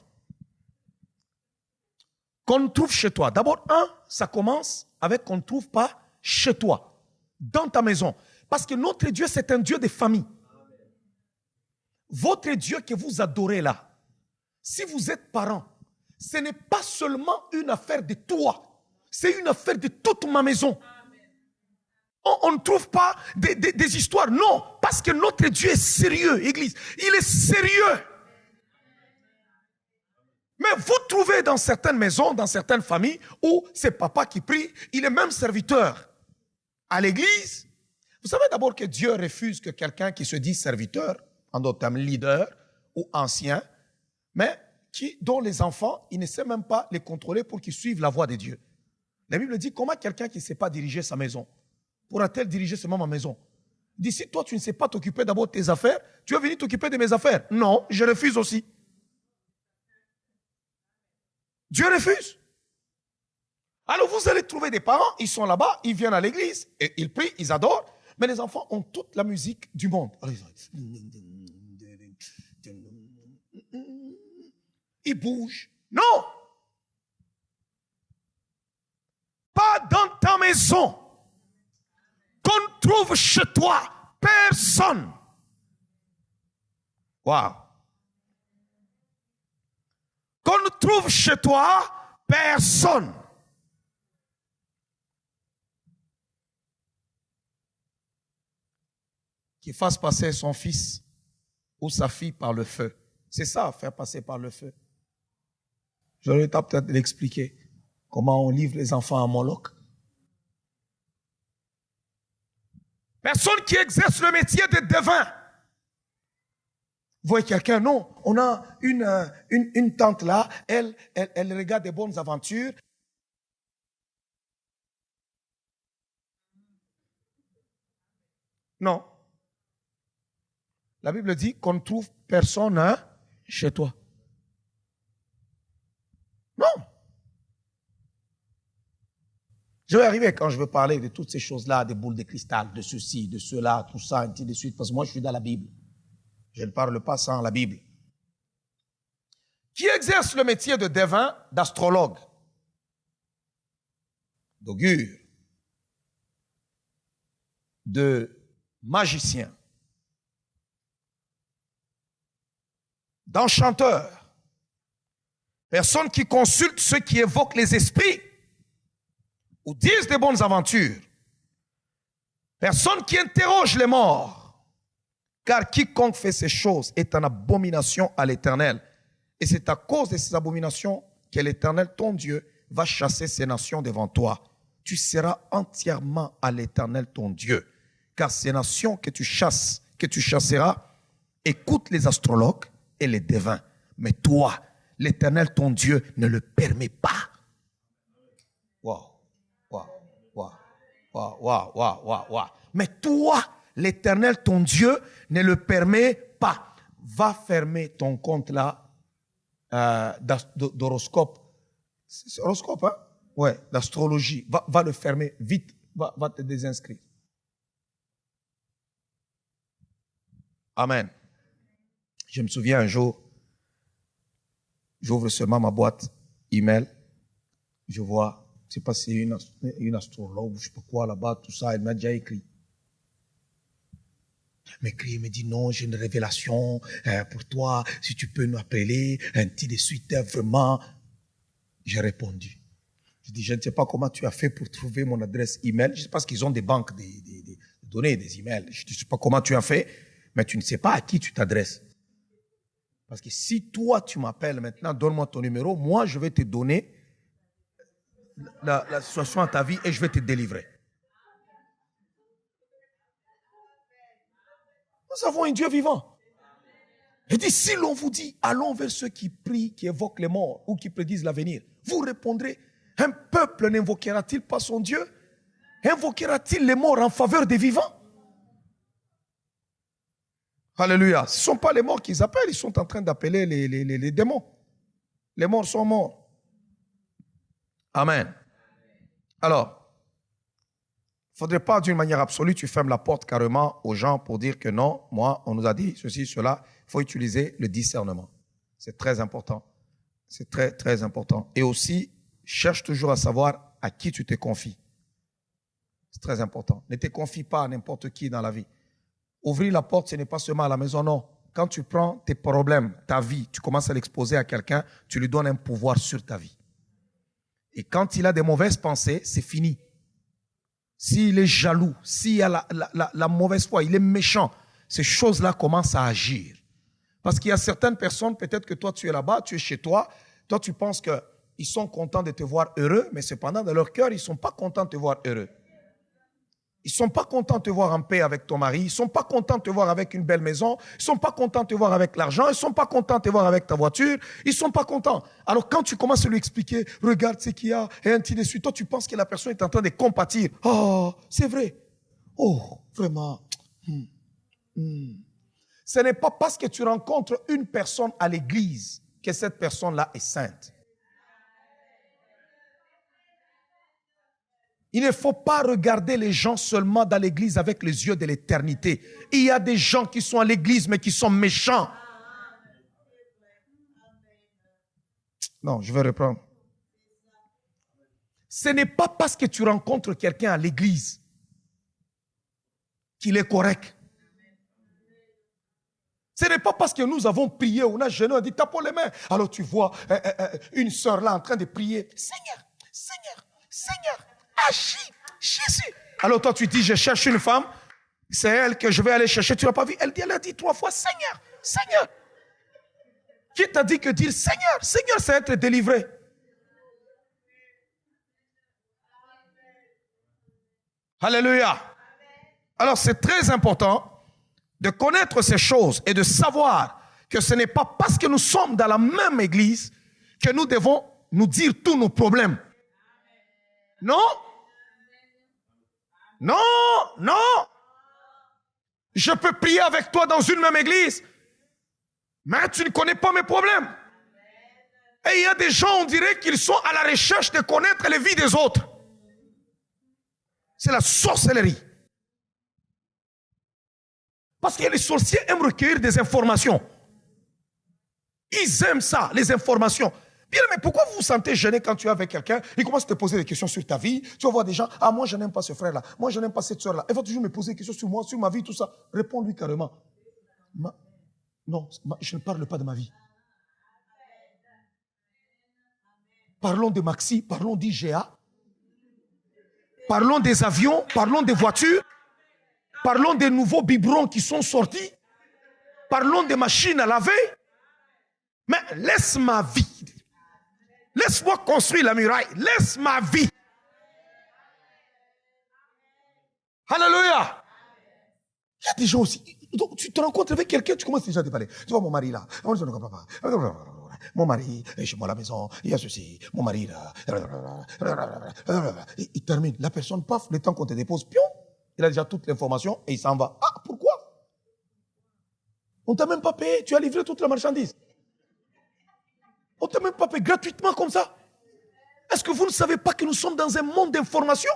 Qu'on trouve chez toi. D'abord, ça commence avec qu'on ne trouve pas chez toi, dans ta maison. Parce que notre Dieu, c'est un Dieu de famille. Votre Dieu que vous adorez là, si vous êtes parent, ce n'est pas seulement une affaire de toi, c'est une affaire de toute ma maison. On ne trouve pas des histoires. Non, parce que notre Dieu est sérieux, Église. Il est sérieux. Mais vous trouvez dans certaines maisons, dans certaines familles, où c'est papa qui prie, il est même serviteur à l'église. Vous savez d'abord que Dieu refuse que quelqu'un qui se dit serviteur, en d'autres termes leader ou ancien, mais dont les enfants, il ne sait même pas les contrôler pour qu'ils suivent la voie de Dieu. La Bible dit, comment quelqu'un qui ne sait pas diriger sa maison pourra-t-elle diriger seulement ma maison? D'ici, toi, tu ne sais pas t'occuper d'abord de tes affaires, tu veux venir t'occuper de mes affaires? Non, je refuse aussi. Dieu refuse. Alors vous allez trouver des parents, ils sont là-bas, ils viennent à l'église, et ils prient, ils adorent, mais les enfants ont toute la musique du monde. Ils bougent. Non! Pas dans ta maison. Qu'on trouve chez toi personne. Waouh! Qu'on trouve chez toi personne. Qui fasse passer son fils ou sa fille par le feu. C'est ça, faire passer par le feu. J'aurais peut-être l'expliquer. Comment on livre les enfants à Moloch. Personne qui exerce le métier de devin. Vous voyez quelqu'un? Non. On a une tante là, elle regarde des bonnes aventures. Non. La Bible dit qu'on ne trouve personne chez toi. Non. Je vais arriver quand je veux parler de toutes ces choses-là, des boules de cristal, de ceci, de cela, tout ça, ainsi de suite, parce que moi je suis dans la Bible. Je ne parle pas sans la Bible. Qui exerce le métier de devin, d'astrologue, d'augure, de magicien, d'enchanteur, personne qui consulte ceux qui évoquent les esprits ou disent des bonnes aventures, personne qui interroge les morts, car quiconque fait ces choses est en abomination à l'Éternel. Et c'est à cause de ces abominations que l'Éternel, ton Dieu, va chasser ces nations devant toi. Tu seras entièrement à l'Éternel, ton Dieu. Car ces nations que tu chasseras, écoutent les astrologues et les devins. Mais toi, l'Éternel, ton Dieu, ne le permet pas. Wow, wow, wow, wow, wow, wow, wow, wow. Mais toi, l'Éternel, ton Dieu, ne le permet pas. Va fermer ton compte là d'horoscope. C'est horoscope, hein? Ouais, d'astrologie. Va le fermer vite. Va te désinscrire. Amen. Je me souviens un jour, j'ouvre seulement ma boîte email. Je vois, je ne sais pas si c'est une astrologue, je ne sais pas quoi là-bas, tout ça, elle m'a déjà écrit. Elle m'écrit, elle me dit non, j'ai une révélation pour toi, si tu peux nous appeler, ainsi de suite, vraiment. J'ai répondu. Je dis, je ne sais pas comment tu as fait pour trouver mon adresse email. Je sais pas, parce qu'ils ont des banques des données, des emails. Je ne sais pas comment tu as fait, mais tu ne sais pas à qui tu t'adresses. Parce que si toi, tu m'appelles maintenant, donne-moi ton numéro, moi, je vais te donner la situation à ta vie et je vais te délivrer. Nous avons un Dieu vivant. Il dit, si l'on vous dit, allons vers ceux qui prient, qui évoquent les morts ou qui prédisent l'avenir, vous répondrez, un peuple n'invoquera-t-il pas son Dieu? Invoquera-t-il les morts en faveur des vivants? Alléluia. Ce ne sont pas les morts qu'ils appellent, ils sont en train d'appeler les démons. Les morts sont morts. Amen. Alors, il ne faudrait pas d'une manière absolue, tu fermes la porte carrément aux gens pour dire que non, moi, on nous a dit ceci, cela. Il faut utiliser le discernement. C'est très important. C'est très, très important. Et aussi, cherche toujours à savoir à qui tu te confies. C'est très important. Ne te confie pas à n'importe qui dans la vie. Ouvrir la porte, ce n'est pas seulement à la maison, non. Quand tu prends tes problèmes, ta vie, tu commences à l'exposer à quelqu'un, tu lui donnes un pouvoir sur ta vie. Et quand il a des mauvaises pensées, c'est fini. S'il est jaloux, s'il a la mauvaise foi, il est méchant, ces choses-là commencent à agir. Parce qu'il y a certaines personnes, peut-être que toi tu es là-bas, tu es chez toi, toi tu penses qu'ils sont contents de te voir heureux, mais cependant dans leur cœur, ils ne sont pas contents de te voir heureux. Ils ne sont pas contents de te voir en paix avec ton mari, ils ne sont pas contents de te voir avec une belle maison, ils ne sont pas contents de te voir avec l'argent, ils ne sont pas contents de te voir avec ta voiture, ils ne sont pas contents. Alors quand tu commences à lui expliquer, regarde ce qu'il y a, et ainsi de suite, toi tu penses que la personne est en train de compatir. Oh, c'est vrai. Oh, vraiment. Ce n'est pas parce que tu rencontres une personne à l'église que cette personne-là est sainte. Il ne faut pas regarder les gens seulement dans l'église avec les yeux de l'éternité. Il y a des gens qui sont à l'église mais qui sont méchants. Non, je vais reprendre. Ce n'est pas parce que tu rencontres quelqu'un à l'église qu'il est correct. Ce n'est pas parce que nous avons prié, on a jeûné, on a dit tapons les mains. Alors tu vois une sœur là en train de prier. Seigneur, Seigneur, Seigneur. Agis, Jésus. Alors toi tu dis je cherche une femme, c'est elle que je vais aller chercher, tu n'as pas vu, elle a dit 3 fois Seigneur, Seigneur. Qui t'a dit que dire Seigneur, Seigneur c'est être délivré. Alléluia. Alors c'est très important de connaître ces choses et de savoir que ce n'est pas parce que nous sommes dans la même église que nous devons nous dire tous nos problèmes. Non. Non, non. Je peux prier avec toi dans une même église, mais tu ne connais pas mes problèmes. Et il y a des gens, on dirait qu'ils sont à la recherche de connaître les vies des autres. C'est la sorcellerie. Parce que les sorciers aiment recueillir des informations. Ils aiment ça, les informations. Bien, mais pourquoi vous vous sentez gêné quand tu es avec quelqu'un? Il commence à te poser des questions sur ta vie. Tu vas voir des gens, ah, moi, je n'aime pas ce frère-là. Moi, je n'aime pas cette soeur-là. Elle va toujours me poser des questions sur moi, sur ma vie, tout ça. Réponds-lui carrément. Non, je ne parle pas de ma vie. Parlons de Maxi, parlons d'IGA. Parlons des avions, parlons des voitures. Parlons des nouveaux biberons qui sont sortis. Parlons des machines à laver. Mais laisse ma vie. Laisse-moi construire la muraille. Laisse ma vie. Alléluia. Il y a des gens aussi. Donc, tu te rencontres avec quelqu'un, tu commences déjà à te parler. Tu vois mon mari là. Mon mari est chez moi à la maison. Il y a ceci. Mon mari là. Il termine. La personne, paf, le temps qu'on te dépose, pion, il a déjà toute l'information et il s'en va. Ah, pourquoi? On ne t'a même pas payé. Tu as livré toute la marchandise. On ne t'a même pas payé gratuitement comme ça. Est-ce que vous ne savez pas que nous sommes dans un monde d'information?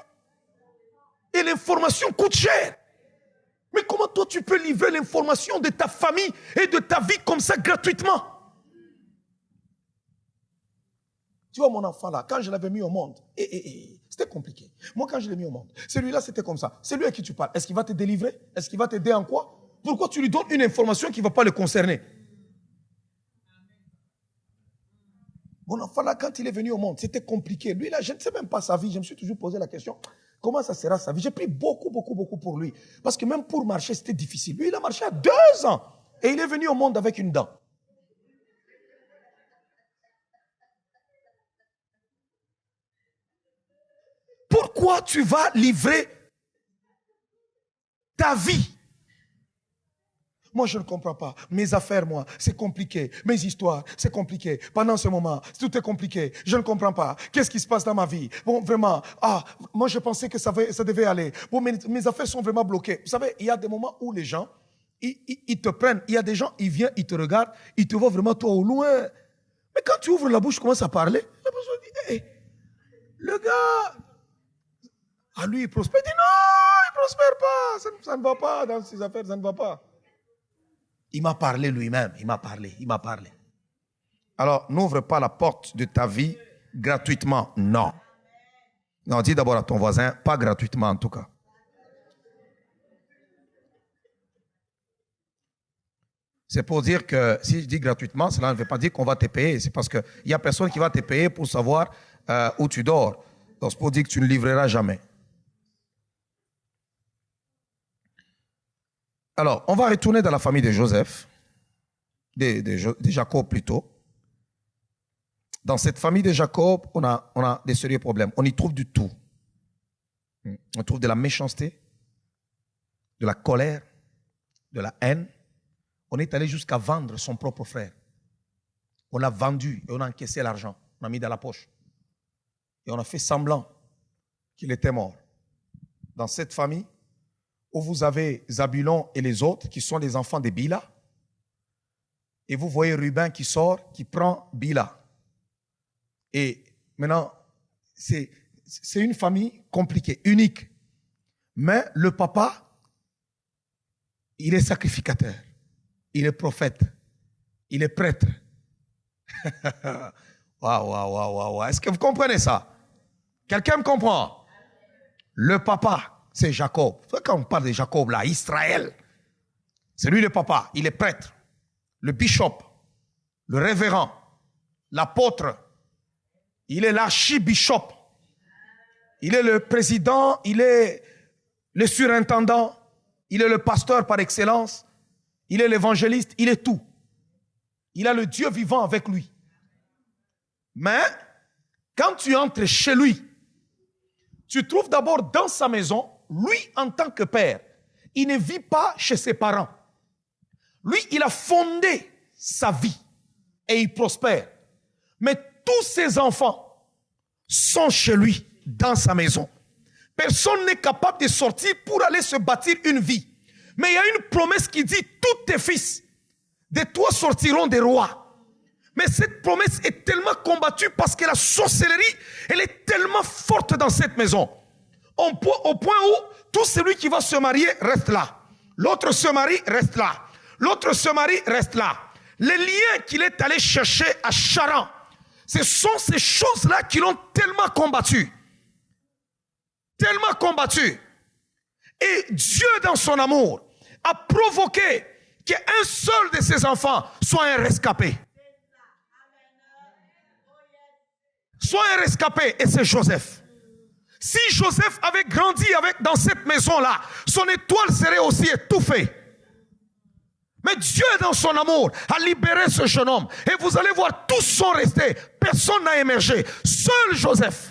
Et l'information coûte cher. Mais comment toi tu peux livrer l'information de ta famille et de ta vie comme ça gratuitement? Tu vois mon enfant là, quand je l'avais mis au monde, c'était compliqué. Moi quand je l'ai mis au monde, celui-là c'était comme ça. C'est lui à qui tu parles. Est-ce qu'il va te délivrer? Est-ce qu'il va t'aider en quoi? Pourquoi tu lui donnes une information qui ne va pas le concerner? Mon enfant là, quand il est venu au monde, c'était compliqué. Lui là, je ne sais même pas sa vie. Je me suis toujours posé la question, comment ça sera sa vie? J'ai pris beaucoup pour lui. Parce que même pour marcher, c'était difficile. Lui, il a marché à 2 ans. Et il est venu au monde avec une dent. Pourquoi tu vas livrer ta vie Moi, je ne comprends pas. Mes affaires, moi, c'est compliqué. Mes histoires, c'est compliqué. Pendant ce moment, tout est compliqué. Je ne comprends pas. Qu'est-ce qui se passe dans ma vie? Bon, vraiment, moi, je pensais que ça devait aller. Bon, mes affaires sont vraiment bloquées. Vous savez, il y a des moments où les gens, ils te prennent. Il y a des gens, ils viennent, ils te regardent, ils te voient vraiment toi au loin. Mais quand tu ouvres la bouche, tu commences à parler. La personne dit, hey, le gars, lui, il prospère. Il dit, non, il prospère pas. Ça ne va pas dans ses affaires, ça ne va pas. Il m'a parlé lui-même, il m'a parlé. Alors, n'ouvre pas la porte de ta vie gratuitement, non. Non, dis d'abord à ton voisin, pas gratuitement en tout cas. C'est pour dire que si je dis gratuitement, cela ne veut pas dire qu'on va te payer. C'est parce qu'il n'y a personne qui va te payer pour savoir où tu dors. Donc, c'est pour dire que tu ne livreras jamais. Alors, on va retourner dans la famille de Joseph, de Jacob plutôt. Dans cette famille de Jacob, on a des sérieux problèmes. On y trouve du tout. On trouve de la méchanceté, de la colère, de la haine. On est allé jusqu'à vendre son propre frère. On l'a vendu et on a encaissé l'argent. On a mis dans la poche. Et on a fait semblant qu'il était mort. Dans cette famille, où vous avez Zabulon et les autres qui sont les enfants de Bila, et vous voyez Ruben qui sort, qui prend Bila. Et maintenant, c'est une famille compliquée, unique. Mais le papa, il est sacrificateur, il est prophète, il est prêtre. Waouh. Est-ce que vous comprenez ça? Quelqu'un me comprend? Le papa, c'est Jacob. Quand on parle de Jacob, là, Israël, c'est lui le papa. Il est prêtre, le bishop, le révérend, l'apôtre. Il est l'archibishop. Il est le président, il est le surintendant, il est le pasteur par excellence, il est l'évangéliste, il est tout. Il a le Dieu vivant avec lui. Mais, quand tu entres chez lui, tu trouves d'abord dans sa maison, lui en tant que père, il ne vit pas chez ses parents. Lui, il a fondé sa vie et il prospère. Mais tous ses enfants sont chez lui, dans sa maison. Personne n'est capable de sortir pour aller se bâtir une vie. Mais il y a une promesse qui dit, tous tes fils, de toi sortiront des rois. Mais cette promesse est tellement combattue parce que la sorcellerie, elle est tellement forte dans cette maison. Au point où tout celui qui va se marier reste là. L'autre se marie, reste là. L'autre se marie, reste là. Les liens qu'il est allé chercher à Charan, ce sont ces choses-là qui l'ont tellement combattu. Tellement combattu. Et Dieu, dans son amour, a provoqué qu'un seul de ses enfants soit un rescapé. Soit un rescapé, et c'est Joseph. Si Joseph avait grandi dans cette maison-là, son étoile serait aussi étouffée. Mais Dieu, dans son amour, a libéré ce jeune homme. Et vous allez voir, tous sont restés. Personne n'a émergé. Seul Joseph.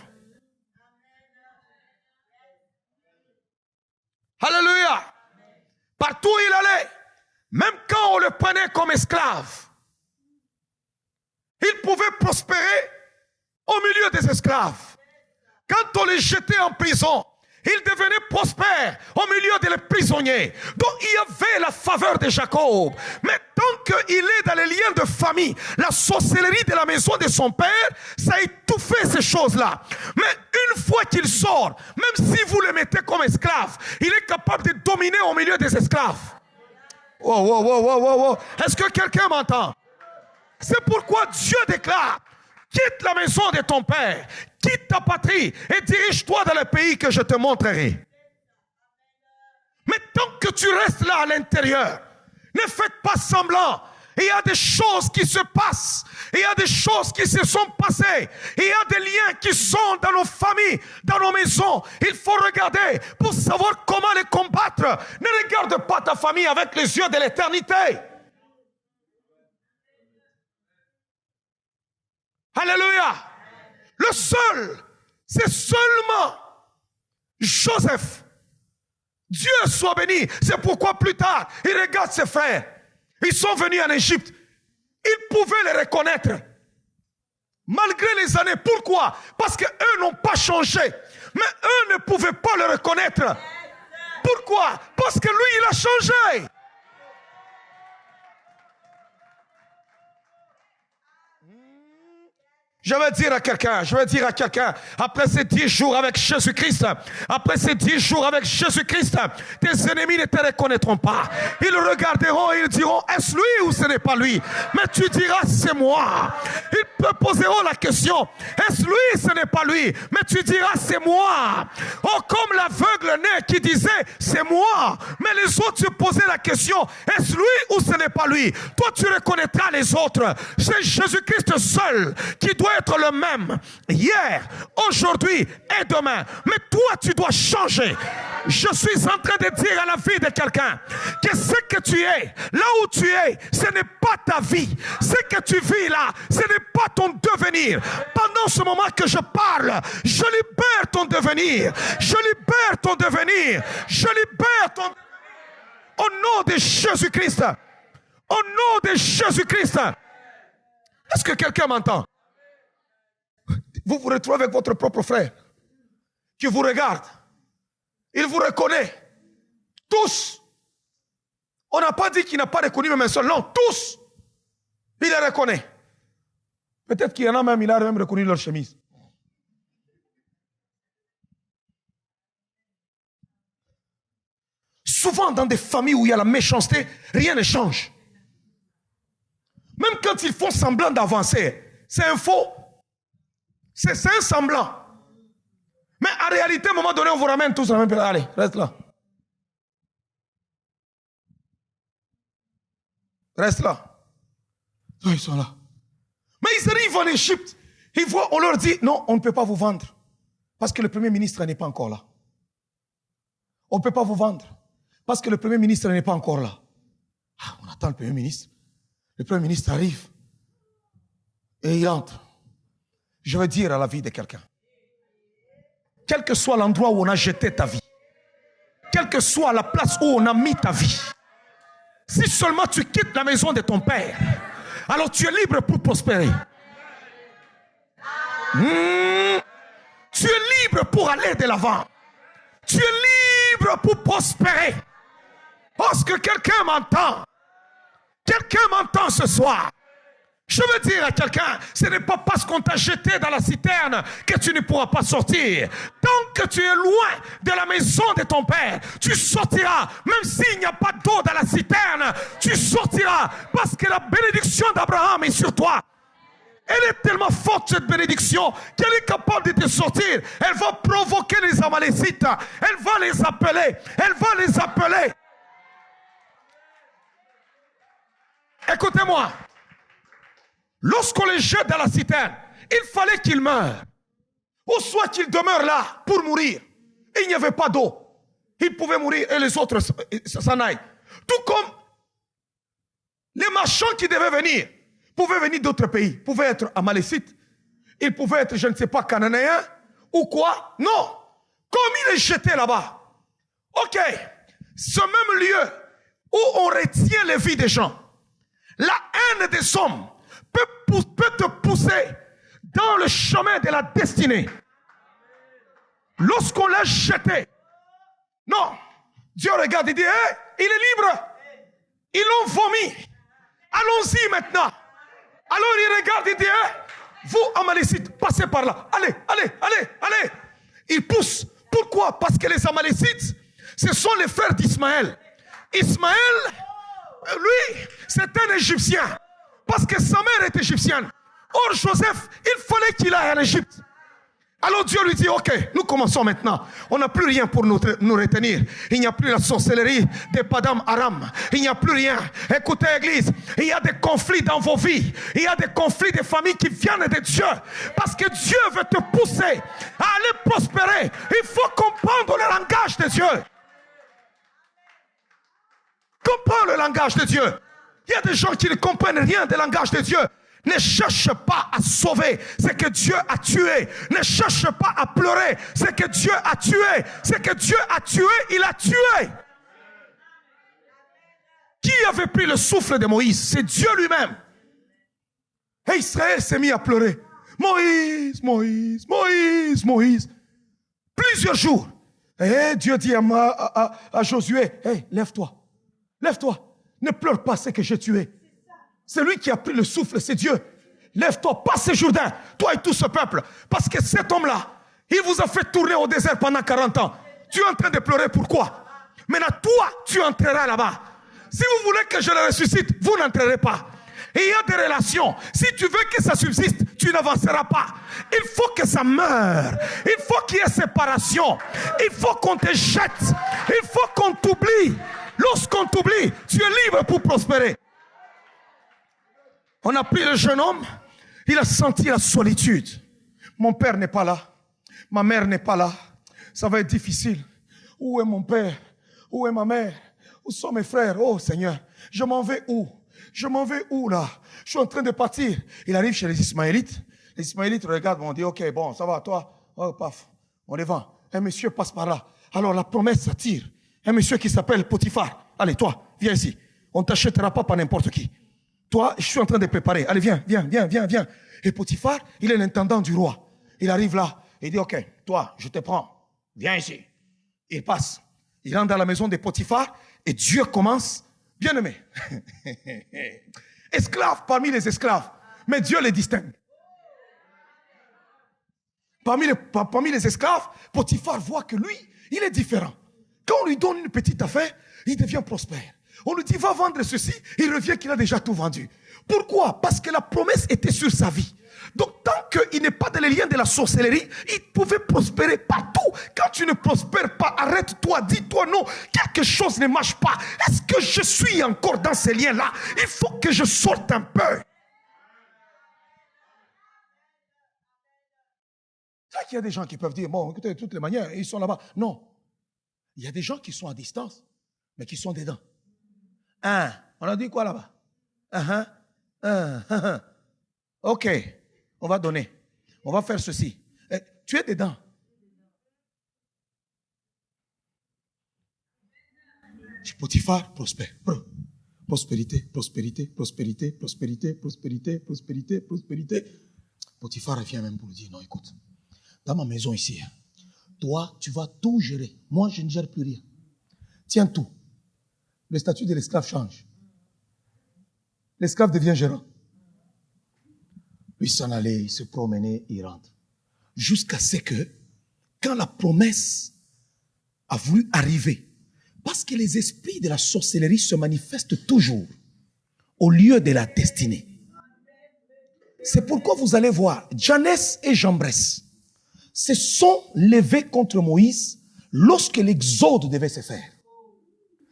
Alléluia. Partout où il allait, même quand on le prenait comme esclave, il pouvait prospérer au milieu des esclaves. Quand on les jetait en prison, il devenait prospère au milieu des prisonniers. Donc il y avait la faveur de Jacob. Mais tant qu'il est dans les liens de famille, la sorcellerie de la maison de son père, ça a étouffé ces choses-là. Mais une fois qu'il sort, même si vous le mettez comme esclave, il est capable de dominer au milieu des esclaves. Wow. Est-ce que quelqu'un m'entend? C'est pourquoi Dieu déclare: quitte la maison de ton père, quitte ta patrie et dirige-toi dans le pays que je te montrerai. Mais tant que tu restes là à l'intérieur, ne faites pas semblant. Il y a des choses qui se passent. Il y a des choses qui se sont passées. Il y a des liens qui sont dans nos familles, dans nos maisons. Il faut regarder pour savoir comment les combattre. Ne regarde pas ta famille avec les yeux de l'éternité. Alléluia. C'est seulement Joseph, Dieu soit béni. C'est pourquoi plus tard, il regarde ses frères. Ils sont venus en Égypte. Ils pouvaient les reconnaître. Malgré les années. Pourquoi? Parce qu'eux n'ont pas changé. Mais eux ne pouvaient pas le reconnaître. Pourquoi? Parce que lui, il a changé. Je vais dire à quelqu'un, après ces 10 jours avec Jésus-Christ, tes ennemis ne te reconnaîtront pas. Ils regarderont et ils diront, est-ce lui ou ce n'est pas lui? Mais tu diras, c'est moi. Ils te poseront la question, est-ce lui, ce n'est pas lui? Mais tu diras, c'est moi. Oh, comme l'aveugle né qui disait, c'est moi. Mais les autres se posaient la question, est-ce lui ou ce n'est pas lui? Toi, tu reconnaîtras les autres. C'est Jésus-Christ seul qui doit être le même hier, aujourd'hui et demain. Mais toi, tu dois changer. Je suis en train de dire à la vie de quelqu'un que ce que tu es, là où tu es, ce n'est pas ta vie. Ce que tu vis là, ce n'est pas ton devenir. Pendant ce moment que je parle, je libère ton devenir. Je libère ton devenir. Je libère ton devenir. Au nom de Jésus-Christ. Au nom de Jésus-Christ. Est-ce que quelqu'un m'entend? Vous vous retrouvez avec votre propre frère qui vous regarde. Il vous reconnaît. Tous. On n'a pas dit qu'il n'a pas reconnu même un seul. Non, tous. Il les reconnaît. Peut-être qu'il y en a même, il a même reconnu leur chemise. Souvent dans des familles où il y a la méchanceté, rien ne change. Même quand ils font semblant d'avancer, c'est un faux. C'est un semblant. Mais en réalité, à un moment donné, on vous ramène tous à la même place. Allez, reste là. Reste là. Ils sont là. Mais ils arrivent en Égypte. Ils voient, on leur dit, non, on ne peut pas vous vendre. Parce que le Premier ministre n'est pas encore là. On ne peut pas vous vendre. Parce que le Premier ministre n'est pas encore là. Ah, on attend le Premier ministre. Le Premier ministre arrive. Et il entre. Je veux dire à la vie de quelqu'un. Quel que soit l'endroit où on a jeté ta vie. Quelle que soit la place où on a mis ta vie. Si seulement tu quittes la maison de ton père, alors tu es libre pour prospérer. Tu es libre pour aller de l'avant. Tu es libre pour prospérer. Parce que quelqu'un m'entend. Quelqu'un m'entend ce soir. Je veux dire à quelqu'un, ce n'est pas parce qu'on t'a jeté dans la citerne que tu ne pourras pas sortir. Tant que tu es loin de la maison de ton père, tu sortiras. Même s'il n'y a pas d'eau dans la citerne, tu sortiras. Parce que la bénédiction d'Abraham est sur toi. Elle est tellement forte, cette bénédiction, qu'elle est capable de te sortir. Elle va provoquer les Amalécites. Elle va les appeler. Elle va les appeler. Écoutez-moi. Lorsqu'on les jette dans la citerne, il fallait qu'ils meurent. Ou soit qu'ils demeurent là pour mourir. Il n'y avait pas d'eau. Ils pouvaient mourir et les autres s'en aillent. Tout comme les marchands qui devaient venir pouvaient venir d'autres pays. Ils pouvaient être amalécites. Ils pouvaient être, je ne sais pas, cananéens ou quoi. Non. Comme ils les jetaient là-bas. Ok. Ce même lieu où on retient les vies des gens. La haine des hommes peut te pousser dans le chemin de la destinée. Lorsqu'on l'a jeté, non, Dieu regarde et dit, hey, il est libre. Ils l'ont vomi. Allons-y maintenant. Alors il regarde et dit, hey, vous Amalécites, passez par là. Allez, allez, allez, allez. Il pousse. Pourquoi? Parce que les Amalécites, ce sont les frères d'Ismaël. Ismaël, lui, c'est un Égyptien. Parce que sa mère est égyptienne. Or, Joseph, il fallait qu'il aille en Égypte. Alors Dieu lui dit, ok, nous commençons maintenant. On n'a plus rien pour nous retenir. Il n'y a plus la sorcellerie des Padam Aram. Il n'y a plus rien. Écoutez, Église, il y a des conflits dans vos vies. Il y a des conflits de familles qui viennent de Dieu. Parce que Dieu veut te pousser à aller prospérer. Il faut comprendre le langage de Dieu. Comprends le langage de Dieu. Il y a des gens qui ne comprennent rien du langage de Dieu. Ne cherche pas à sauver ce que Dieu a tué. Ne cherche pas à pleurer ce que Dieu a tué. Ce que Dieu a tué, il a tué. Qui avait pris le souffle de Moïse? C'est Dieu lui-même. Et Israël s'est mis à pleurer. Moïse, Moïse, Moïse, Moïse. Plusieurs jours. Et Dieu dit à Josué, hey, lève-toi. Lève-toi. Ne pleure pas ce que j'ai tué. C'est lui qui a pris le souffle, c'est Dieu. Lève-toi, passe ce Jourdain, toi et tout ce peuple. Parce que cet homme-là, il vous a fait tourner au désert pendant 40 ans. Tu es en train de pleurer, pourquoi? Maintenant, toi, tu entreras là-bas. Si vous voulez que je le ressuscite, vous n'entrerez pas. Et il y a des relations. Si tu veux que ça subsiste, tu n'avanceras pas. Il faut que ça meure. Il faut qu'il y ait séparation. Il faut qu'on te jette. Il faut qu'on t'oublie. Lorsqu'on t'oublie, tu es libre pour prospérer. On a pris le jeune homme. Il a senti la solitude. Mon père n'est pas là. Ma mère n'est pas là. Ça va être difficile. Où est mon père? Où est ma mère? Où sont mes frères? Oh Seigneur, je m'en vais où? Je m'en vais où là? Je suis en train de partir. Il arrive chez les Ismaélites. Les Ismaélites regardent, on dit, ok, bon, ça va, toi, oh, paf, on les vend. Un monsieur passe par là. Alors la promesse s'attire. Un monsieur qui s'appelle Potiphar. Allez, toi, viens ici. On ne t'achètera pas par n'importe qui. Toi, je suis en train de préparer. Allez, viens. Et Potiphar, il est l'intendant du roi. Il arrive là. Il dit, ok, toi, je te prends. Viens ici. Il passe. Il rentre dans la maison de Potiphar et Dieu commence, bien aimé, esclave parmi les esclaves, mais Dieu les distingue. Parmi les esclaves, Potiphar voit que lui, il est différent. Quand on lui donne une petite affaire, il devient prospère. On lui dit, va vendre ceci, il revient qu'il a déjà tout vendu. Pourquoi? Parce que la promesse était sur sa vie. Donc, tant qu'il n'est pas dans les liens de la sorcellerie, il pouvait prospérer partout. Quand tu ne prospères pas, arrête-toi, dis-toi non, quelque chose ne marche pas. Est-ce que je suis encore dans ces liens-là? Il faut que je sorte un peu. C'est qu'il y a des gens qui peuvent dire, bon, écoutez, de toutes les manières, ils sont là-bas. Non. Il y a des gens qui sont à distance, mais qui sont dedans. On a dit quoi là-bas? Ok, on va donner. On va faire ceci. Tu es dedans. Potiphar prospère. Prospérité, prospérité, prospérité, prospérité, prospérité, prospérité, prospérité. Potiphar revient même pour lui dire, non, écoute, dans ma maison ici, toi, tu vas tout gérer. Moi, je ne gère plus rien. Tiens tout. Le statut de l'esclave change. L'esclave devient gérant. Il s'en allait, il se promenait, il rentre. Jusqu'à ce que, quand la promesse a voulu arriver, parce que les esprits de la sorcellerie se manifestent toujours au lieu de la destinée. C'est pourquoi vous allez voir, Janès et Jambres se sont levés contre Moïse lorsque l'exode devait se faire.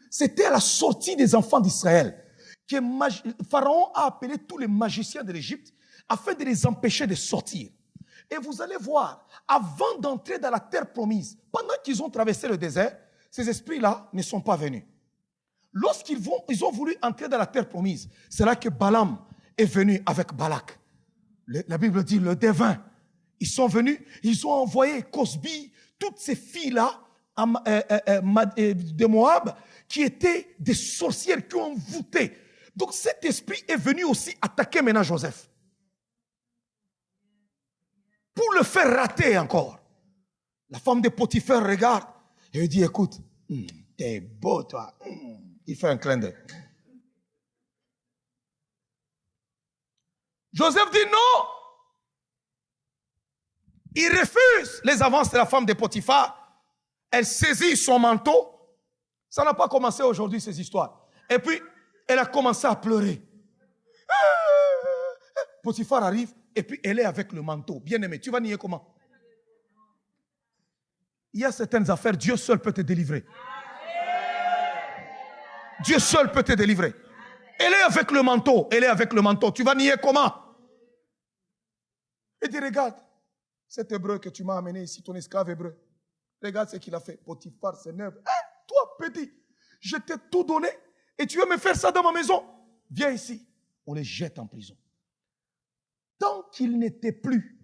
C'était à la sortie des enfants d'Israël que Pharaon a appelé tous les magiciens de l'Égypte afin de les empêcher de sortir. Et vous allez voir, avant d'entrer dans la terre promise, pendant qu'ils ont traversé le désert, ces esprits-là ne sont pas venus. Lorsqu'ils ont voulu entrer dans la terre promise, c'est là que Balaam est venu avec Balak. La Bible dit le devin. Ils sont venus, ils ont envoyé Cosbi, toutes ces filles-là de Moab, qui étaient des sorcières qui ont envoûté. Donc cet esprit est venu aussi attaquer maintenant Joseph. Pour le faire rater encore. La femme de Potiphar regarde et lui dit, écoute, t'es beau toi. Il fait un clin d'œil. Joseph dit non. Il refuse les avances de la femme de Potiphar. Elle saisit son manteau. Ça n'a pas commencé aujourd'hui ces histoires. Et puis, elle a commencé à pleurer. Potiphar arrive et puis elle est avec le manteau. Bien aimé, tu vas nier comment? Il y a certaines affaires, Dieu seul peut te délivrer. Dieu seul peut te délivrer. Elle est avec le manteau. Elle est avec le manteau. Tu vas nier comment? Et dis, regarde, cet hébreu que tu m'as amené ici, ton esclave hébreu. Regarde ce qu'il a fait. Potiphar s'énerve. Toi, petit, je t'ai tout donné et tu veux me faire ça dans ma maison? Viens ici. On les jette en prison. qu'il n'était plus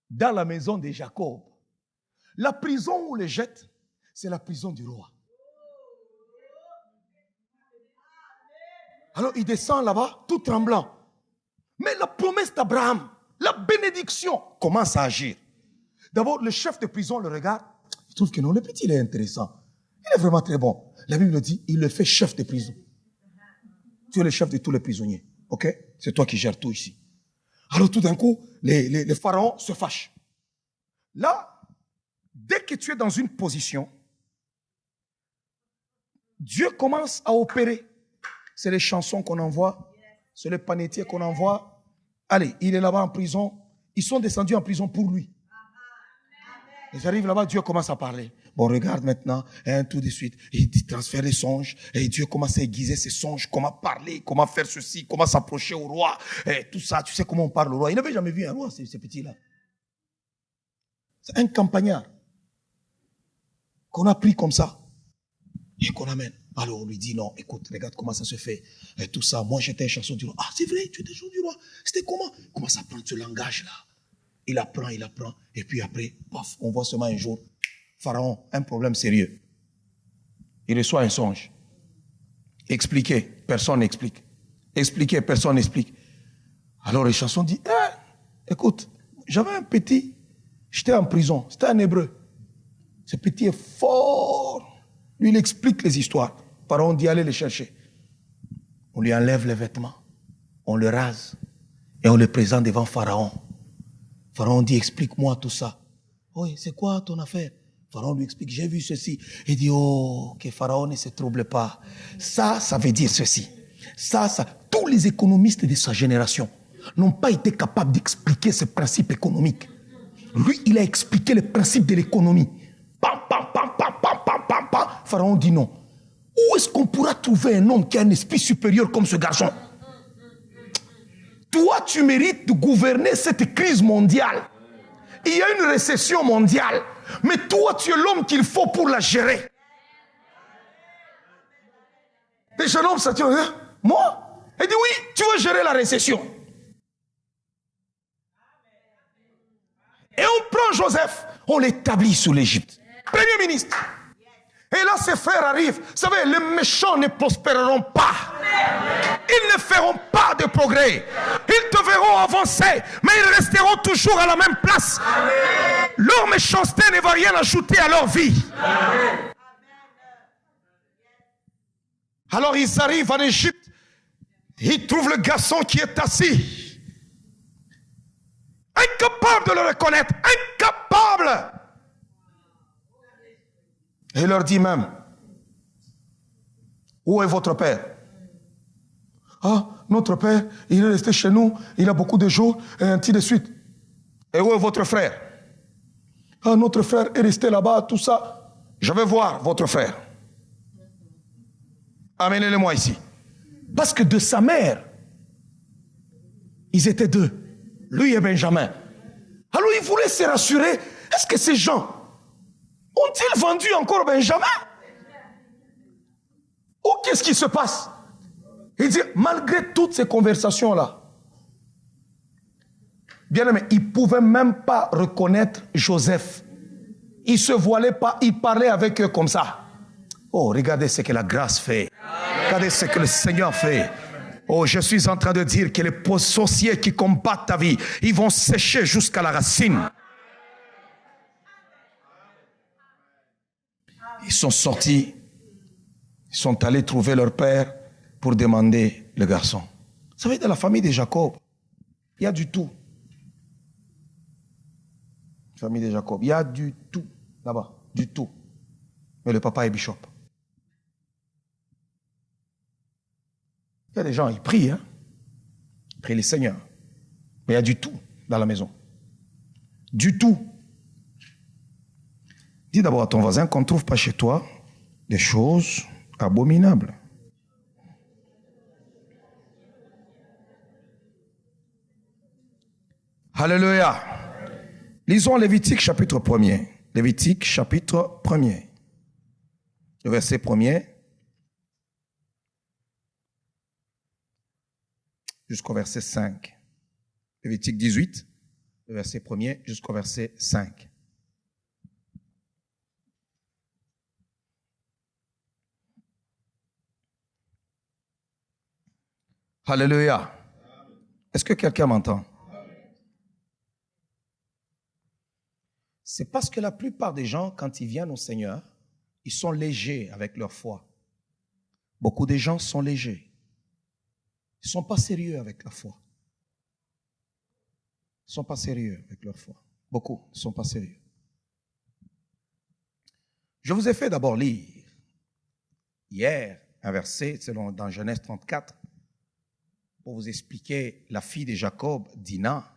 dans la maison de Jacob, la prison où les jette, c'est la prison du roi. Alors il descend là-bas, tout tremblant. Mais la promesse d'Abraham, la bénédiction, commence à agir. D'abord, le chef de prison le regarde. Il trouve que non, le petit, il est intéressant. Il est vraiment très bon. La Bible dit, il le fait chef de prison. Tu es le chef de tous les prisonniers. Ok? C'est toi qui gères tout ici. Alors tout d'un coup, les pharaons se fâchent. Là, dès que tu es dans une position, Dieu commence à opérer. C'est les chansons qu'on envoie, c'est les panétiers qu'on envoie. Allez, il est là-bas en prison. Ils sont descendus en prison pour lui. Ils arrivent là-bas, Dieu commence à parler. Bon, regarde maintenant, tout de suite, il transfère les songes, et Dieu commence à aiguiser ses songes, comment parler, comment faire ceci, comment s'approcher au roi, et tout ça, tu sais comment on parle au roi. Il n'avait jamais vu un roi, ces petits-là. C'est un campagnard qu'on a pris comme ça, et qu'on amène. Alors on lui dit, non, écoute, regarde comment ça se fait, et tout ça. Moi, j'étais un chanson du roi. Ah, c'est vrai, tu étais chanson du roi. C'était comment? Comment ça prend ce langage-là? Il apprend, et puis après, paf, on voit seulement un jour, Pharaon, un problème sérieux. Il reçoit un songe. Expliqué, personne n'explique. Expliqué, personne n'explique. Alors les chansons disent, écoute, j'avais un petit, j'étais en prison, c'était un hébreu. Ce petit est fort. Lui, il explique les histoires. Pharaon dit, allez les chercher. On lui enlève les vêtements, on le rase, et on le présente devant Pharaon. Pharaon dit, explique-moi tout ça. Oui, c'est quoi ton affaire? Pharaon lui explique, j'ai vu ceci. Il dit, oh, que Pharaon ne se trouble pas. Ça veut dire ceci. Ça. Tous les économistes de sa génération n'ont pas été capables d'expliquer ce principe économique. Lui, il a expliqué le principe de l'économie. Pam, pam, pam, pam, pam, pam, pam, pam. Pharaon dit non. Où est-ce qu'on pourra trouver un homme qui a un esprit supérieur comme ce garçon? Toi, tu mérites de gouverner cette crise mondiale. Il y a une récession mondiale. Mais toi, tu es l'homme qu'il faut pour la gérer. Les jeunes hommes, ça dit, hein? Moi? Il dit, oui, tu veux gérer la récession. Et on prend Joseph, on l'établit sous l'Égypte. Premier ministre. Et là, ses frères arrivent. Vous savez, les méchants ne prospéreront pas. Ils ne feront pas de progrès. Ils te verront avancer, mais ils resteront toujours à la même place. Leur méchanceté ne va rien ajouter à leur vie. Alors ils arrivent en Égypte. Ils trouvent le garçon qui est assis. Incapable de le reconnaître. Incapable. Et il leur dit même, où est votre père? Ah, notre père, il est resté chez nous, il a beaucoup de jours, et ainsi de suite. Et où est votre frère? Ah, notre frère est resté là-bas, tout ça. Je vais voir votre frère. Amenez-le-moi ici. Parce que de sa mère, ils étaient deux, lui et Benjamin. Alors il voulait se rassurer, est-ce que ces gens ont-ils vendu encore Benjamin? Ou qu'est-ce qui se passe? Il dit, malgré toutes ces conversations-là, bien aimé, il ne pouvait même pas reconnaître Joseph. Il ne se voilait pas, il parlait avec eux comme ça. Oh, regardez ce que la grâce fait. Regardez ce que le Seigneur fait. Oh, je suis en train de dire que les sorciers qui combattent ta vie, ils vont sécher jusqu'à la racine. Ils sont sortis, ils sont allés trouver leur père pour demander le garçon. Vous savez, dans la famille de Jacob, il y a du tout. La famille de Jacob, il y a du tout là-bas, du tout. Mais le papa est bishop. Il y a des gens, ils prient, hein. Ils prient le Seigneur. Mais il y a du tout dans la maison. Du tout. Dis d'abord à ton voisin qu'on ne trouve pas chez toi des choses abominables. Alléluia. Lisons Lévitique chapitre 1er. Lévitique chapitre 1er. Le verset 1er jusqu'au verset 5. Lévitique 18, le verset 1er jusqu'au verset 5. Alléluia. Est-ce que quelqu'un m'entend? C'est parce que la plupart des gens, quand ils viennent au Seigneur, ils sont légers avec leur foi. Beaucoup de gens sont légers. Ils ne sont pas sérieux avec la foi. Ils ne sont pas sérieux avec leur foi. Beaucoup ne sont pas sérieux. Je vous ai fait d'abord lire hier un verset dans Genèse 34 pour vous expliquer la fille de Jacob, Dina,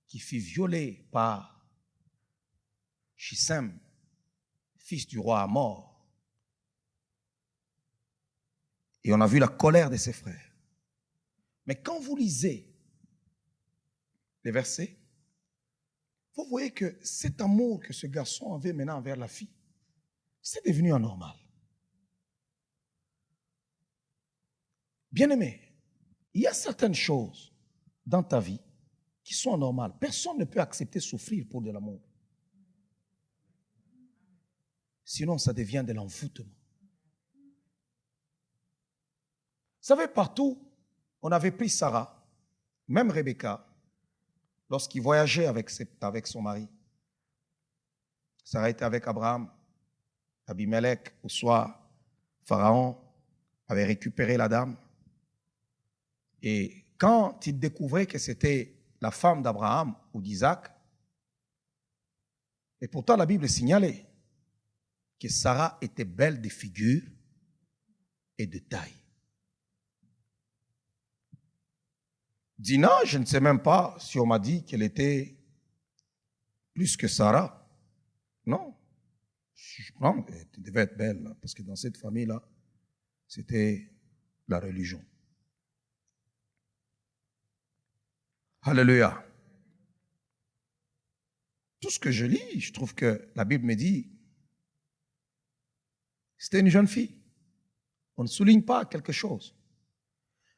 qui fut violée par Shissem, fils du roi Amor. Et on a vu la colère de ses frères. Mais quand vous lisez les versets, vous voyez que cet amour que ce garçon avait maintenant envers la fille, c'est devenu anormal. Bien-aimé, il y a certaines choses dans ta vie qui sont anormales. Personne ne peut accepter souffrir pour de l'amour. Sinon, ça devient de l'envoûtement. Vous savez, partout, on avait pris Sarah, même Rebecca, lorsqu'il voyageait avec son mari. Sarah était avec Abraham, Abimelech, au soir, Pharaon avait récupéré la dame. Et quand il découvrait que c'était la femme d'Abraham ou d'Isaac, et pourtant la Bible signalait que Sarah était belle de figure et de taille. Dina, je ne sais même pas si on m'a dit qu'elle était plus que Sarah. Non. Non, elle devait être belle, parce que dans cette famille-là, c'était la religion. Alléluia. Tout ce que je lis, je trouve que la Bible me dit, c'était une jeune fille. On ne souligne pas quelque chose.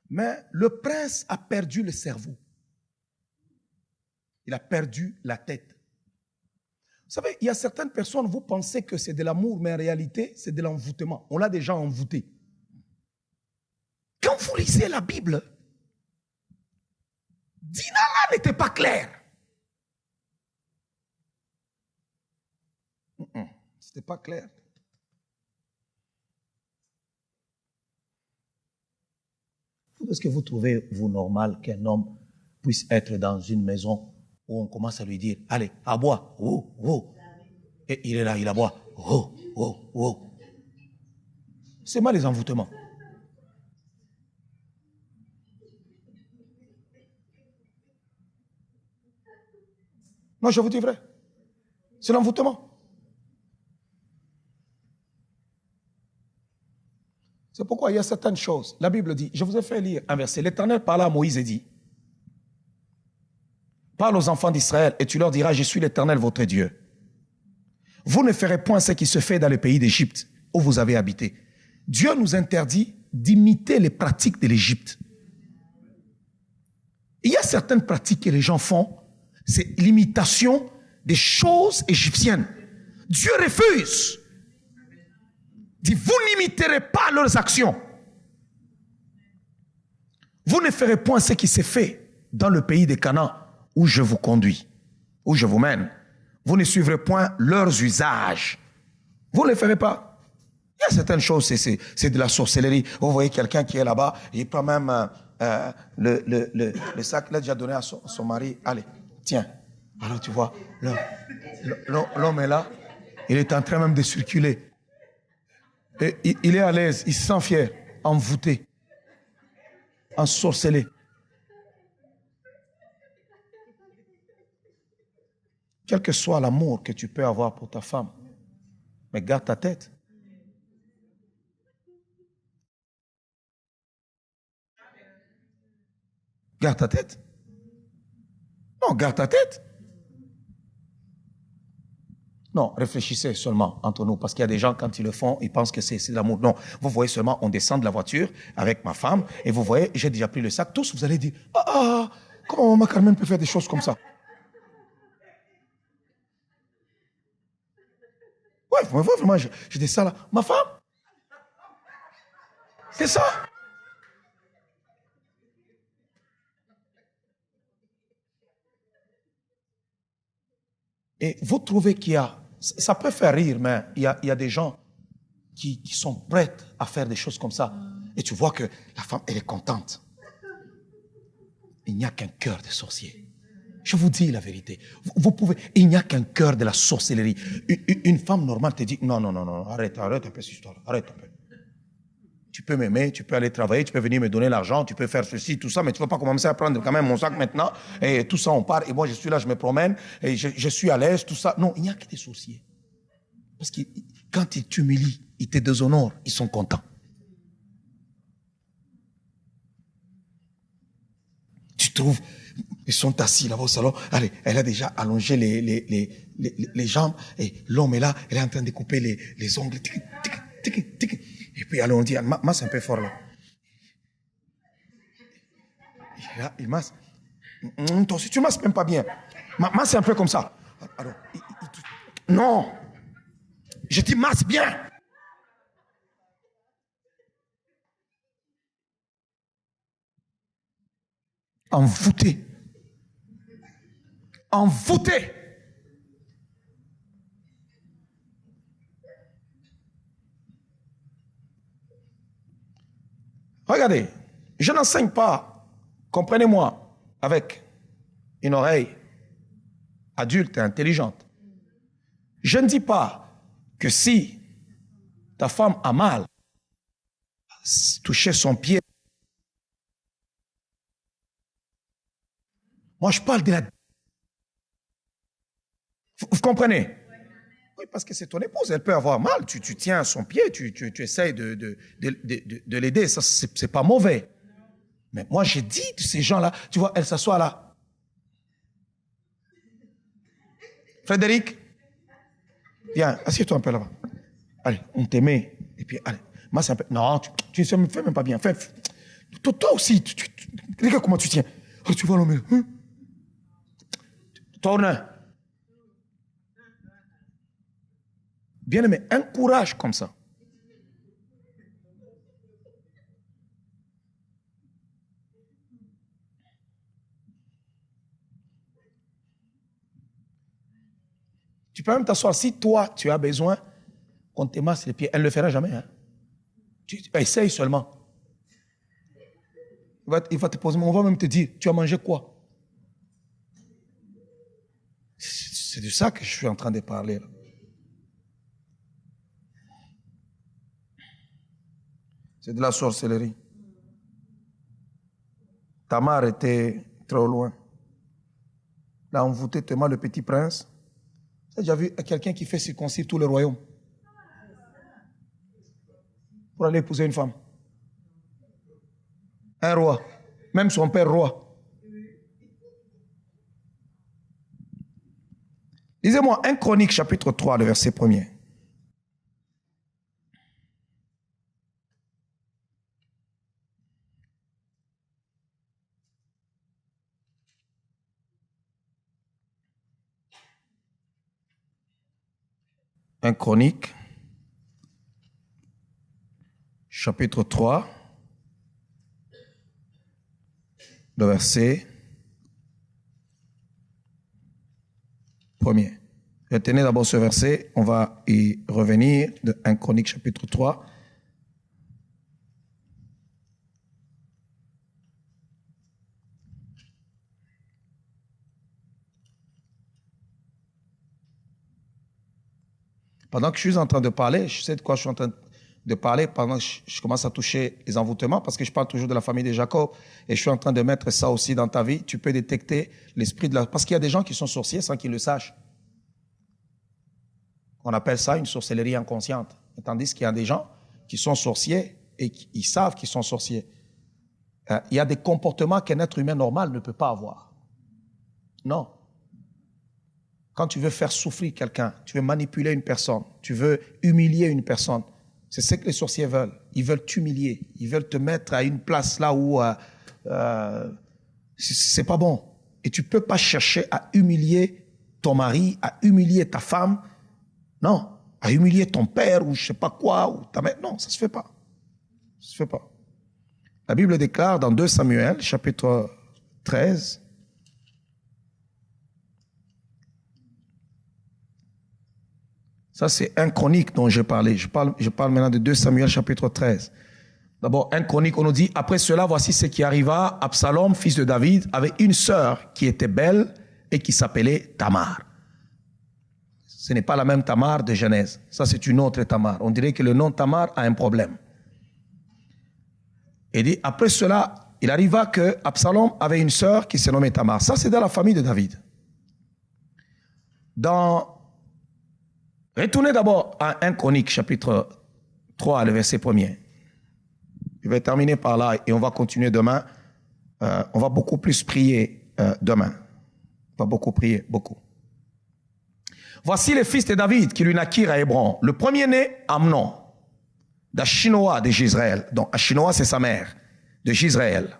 Mais le prince a perdu le cerveau. Il a perdu la tête. Vous savez, il y a certaines personnes, vous pensez que c'est de l'amour, mais en réalité, c'est de l'envoûtement. On l'a déjà envoûté. Quand vous lisez la Bible, Dina là n'était pas claire. C'était pas clair. Est-ce que vous trouvez, vous, normal qu'un homme puisse être dans une maison où on commence à lui dire, allez, à boire, oh, oh. Et il est là, il aboie, oh, oh, oh. C'est mal les envoûtements. Non, je vous dis vrai. C'est l'envoûtement. C'est pourquoi il y a certaines choses. La Bible dit, je vous ai fait lire un verset. L'Éternel parla à Moïse et dit, parle aux enfants d'Israël et tu leur diras, je suis l'Éternel votre Dieu. Vous ne ferez point ce qui se fait dans le pays d'Égypte où vous avez habité. Dieu nous interdit d'imiter les pratiques de l'Égypte. Il y a certaines pratiques que les gens font, c'est l'imitation des choses égyptiennes. Dieu refuse. Dit, vous n'imiterez pas leurs actions. Vous ne ferez point ce qui s'est fait dans le pays de Canaan où je vous conduis, où je vous mène. Vous ne suivrez point leurs usages. Vous ne le ferez pas. Il y a certaines choses, c'est de la sorcellerie. Vous voyez quelqu'un qui est là-bas, il prend même le sac, il a déjà donné à son mari. Allez, tiens. Alors tu vois, l'homme est là, il est en train même de circuler. Et il est à l'aise, il se sent fier, envoûté, ensorcelé. Quel que soit l'amour que tu peux avoir pour ta femme, mais garde ta tête. Garde ta tête. Non, garde ta tête. Non, réfléchissez seulement entre nous, parce qu'il y a des gens, quand ils le font, ils pensent que c'est de l'amour. Non, vous voyez seulement, on descend de la voiture avec ma femme, et vous voyez, j'ai déjà pris le sac. Tous, vous allez dire, comment maman Carmen peut faire des choses comme ça? Ouais, vous me voyez vraiment, je dis ça là. Ma femme? C'est ça? Et vous trouvez qu'il y a, ça peut faire rire, mais il y a des gens qui sont prêts à faire des choses comme ça. Et tu vois que la femme, elle est contente. Il n'y a qu'un cœur de sorcier. Je vous dis la vérité. Vous pouvez, il n'y a qu'un cœur de la sorcellerie. Une femme normale te dit, non, arrête un peu cette histoire, arrête un peu. Tu peux m'aimer, tu peux aller travailler, tu peux venir me donner l'argent, tu peux faire ceci, tout ça, mais tu ne vas pas commencer à prendre quand même mon sac maintenant, et tout ça, on part, et moi je suis là, je me promène, et je suis à l'aise, tout ça. Non, il n'y a que des sorciers. Parce que quand ils t'humilient, ils te déshonorent, ils sont contents. Tu trouves, ils sont assis là-bas au salon, allez, elle a déjà allongé les jambes, et l'homme est là, elle est en train de couper les ongles, et puis allons dire, masse un peu fort là. Là, il masse. Toi aussi, tu masses même pas bien. Masse un peu comme ça. Alors, non. Je dis masse bien. Envoûté. Envoûté. Regardez, je n'enseigne pas, comprenez-moi, avec une oreille adulte et intelligente. Je ne dis pas que si ta femme a mal, toucher son pied, moi je parle de la... Vous comprenez? Oui, parce que c'est ton épouse, elle peut avoir mal, tu tiens son pied, tu essayes de l'aider, ça c'est pas mauvais. Mais moi j'ai dit de ces gens-là, tu vois, elle s'assoit là. Frédéric, viens, assieds-toi un peu là-bas. Allez, on t'aimait, et puis allez, moi c'est un peu... Non, tu ne fais même pas bien. Toi aussi, regarde comment tu tiens. Oh, tu vois l'homme, hein? Tourne. Bien aimé, un courage comme ça. Tu peux même t'asseoir. Si toi, tu as besoin qu'on te masse les pieds, elle ne le fera jamais. Hein? Tu essaye seulement. Il va te poser, on va même te dire, tu as mangé quoi? C'est de ça que je suis en train de parler. Là. C'est de la sorcellerie. Tamar était trop loin. Là, on envoûté tellement le petit prince. J'ai déjà vu quelqu'un qui fait circoncire tout le royaume pour aller épouser une femme. Un roi. Même son père roi. Lisez-moi 1 Chronique chapitre 3, le verset 1er. Un Chronique chapitre 3, le verset 1er. Retenez d'abord ce verset, on va y revenir de 1 Chronique chapitre 3. Pendant que je suis en train de parler, je sais de quoi je suis en train de parler, pendant que je commence à toucher les envoûtements, parce que je parle toujours de la famille de Jacob, et je suis en train de mettre ça aussi dans ta vie, tu peux détecter l'esprit de la... Parce qu'il y a des gens qui sont sorciers sans qu'ils le sachent. On appelle ça une sorcellerie inconsciente. Tandis qu'il y a des gens qui sont sorciers et qui savent qu'ils sont sorciers. Il y a des comportements qu'un être humain normal ne peut pas avoir. Non. quand tu veux faire souffrir quelqu'un, tu veux manipuler une personne, tu veux humilier une personne, c'est ce que les sorciers veulent. Ils veulent t'humilier. Ils veulent te mettre à une place là où c'est pas bon. Et tu peux pas chercher à humilier ton mari, à humilier ta femme. Non. À humilier ton père ou je sais pas quoi, ou ta mère. Non, ça se fait pas. Ça se fait pas. La Bible déclare dans 2 Samuel, chapitre 13, ça, c'est 1 Chronique dont j'ai parlé. Je parle maintenant de 2 Samuel, chapitre 13. D'abord, 1 Chronique, on nous dit, après cela, voici ce qui arriva. Absalom, fils de David, avait une sœur qui était belle et qui s'appelait Tamar. Ce n'est pas la même Tamar de Genèse. Ça, c'est une autre Tamar. On dirait que le nom Tamar a un problème. Et dit, après cela, il arriva que Absalom avait une sœur qui se nommait Tamar. Ça, c'est dans la famille de David. Retournez d'abord à 1 Chronique, chapitre 3, le verset 1er. Je vais terminer par là et on va continuer demain. On va beaucoup plus prier demain. On va beaucoup prier, beaucoup. Voici les fils de David qui lui naquirent à Hébron. Le premier-né, Amnon, d'Achinoa de Jezreel. Donc Achinoa, c'est sa mère, de Jezreel.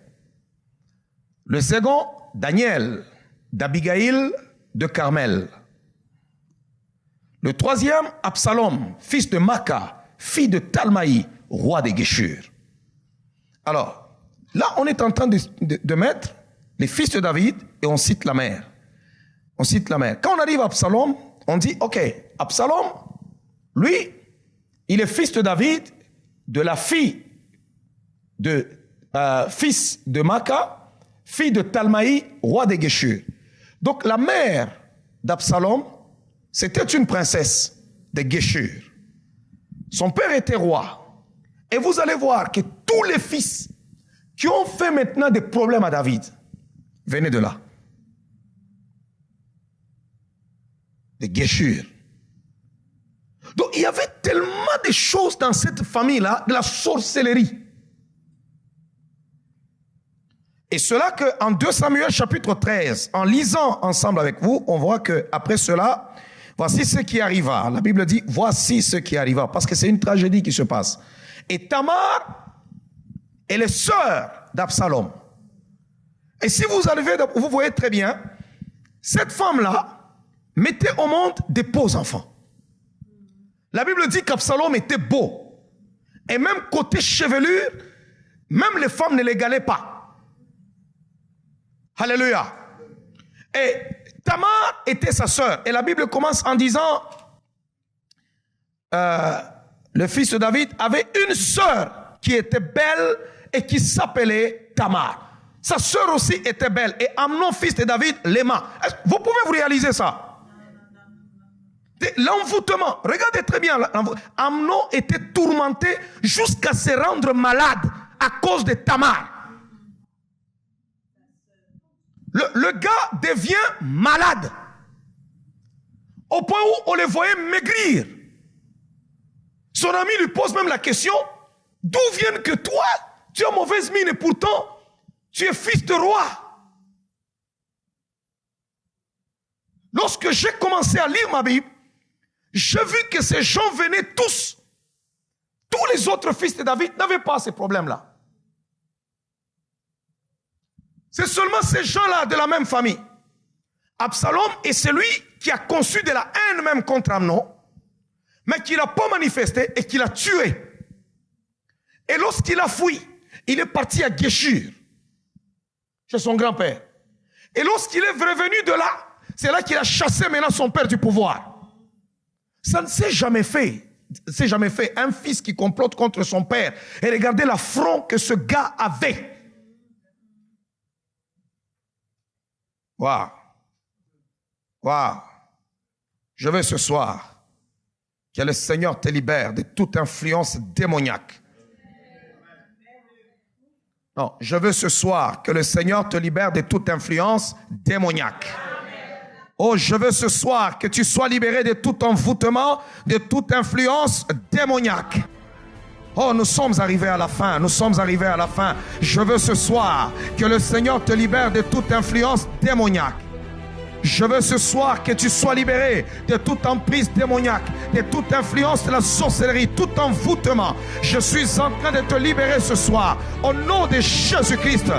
Le second, Daniel, d'Abigaïl de Carmel. Le troisième, Absalom, fils de Maca, fille de Talmaï, roi de Géshur. Alors, là, on est en train de mettre les fils de David et on cite la mère. On cite la mère. Quand on arrive à Absalom, on dit, ok, Absalom, lui, il est fils de David, de la fille de fils de Maca, fille de Talmaï, roi de Géshur. Donc la mère d'Absalom, c'était une princesse de Géshur. Son père était roi. Et vous allez voir que tous les fils qui ont fait maintenant des problèmes à David venaient de là. De Géshur. Donc il y avait tellement de choses dans cette famille-là, de la sorcellerie. Et cela qu'en 2 Samuel chapitre 13, en lisant ensemble avec vous, on voit qu'après cela, voici ce qui arriva. La Bible dit, voici ce qui arriva, parce que c'est une tragédie qui se passe. Et Tamar, elle est sœur d'Absalom. Et si vous arrivez, vous voyez très bien, cette femme-là mettait au monde des beaux enfants. La Bible dit qu'Absalom était beau. Et même côté chevelure, même les femmes ne l'égalaient pas. Alléluia. Et Tamar était sa sœur. Et la Bible commence en disant, le fils de David avait une sœur qui était belle et qui s'appelait Tamar. Sa sœur aussi était belle. Et Amnon, fils de David, l'aima. Vous pouvez vous réaliser ça? L'envoûtement. Regardez très bien. Amnon était tourmenté jusqu'à se rendre malade à cause de Tamar. Le gars devient malade. Au point où on le voyait maigrir. Son ami lui pose même la question, d'où vient que toi, tu as mauvaise mine et pourtant, tu es fils de roi. Lorsque j'ai commencé à lire ma Bible, j'ai vu que ces gens venaient tous. Tous les autres fils de David n'avaient pas ces problèmes-là. C'est seulement ces gens-là de la même famille. Absalom est celui qui a conçu de la haine même contre Amnon, mais qui l'a pas manifesté et qui l'a tué. Et lorsqu'il a fui, il est parti à Géshur, chez son grand-père. Et lorsqu'il est revenu de là, c'est là qu'il a chassé maintenant son père du pouvoir. Ça ne s'est jamais fait. C'est jamais fait. Un fils qui complote contre son père. Et regardez l'affront que ce gars avait. Waouh. Waouh. Je veux ce soir que le Seigneur te libère de toute influence démoniaque. Non, je veux ce soir que le Seigneur te libère de toute influence démoniaque. Oh, je veux ce soir que tu sois libéré de tout envoûtement, de toute influence démoniaque. Oh, nous sommes arrivés à la fin. Nous sommes arrivés à la fin. Je veux ce soir que le Seigneur te libère de toute influence démoniaque. Je veux ce soir que tu sois libéré de toute emprise démoniaque, de toute influence de la sorcellerie, tout envoûtement. Je suis en train de te libérer ce soir. Au nom de Jésus-Christ,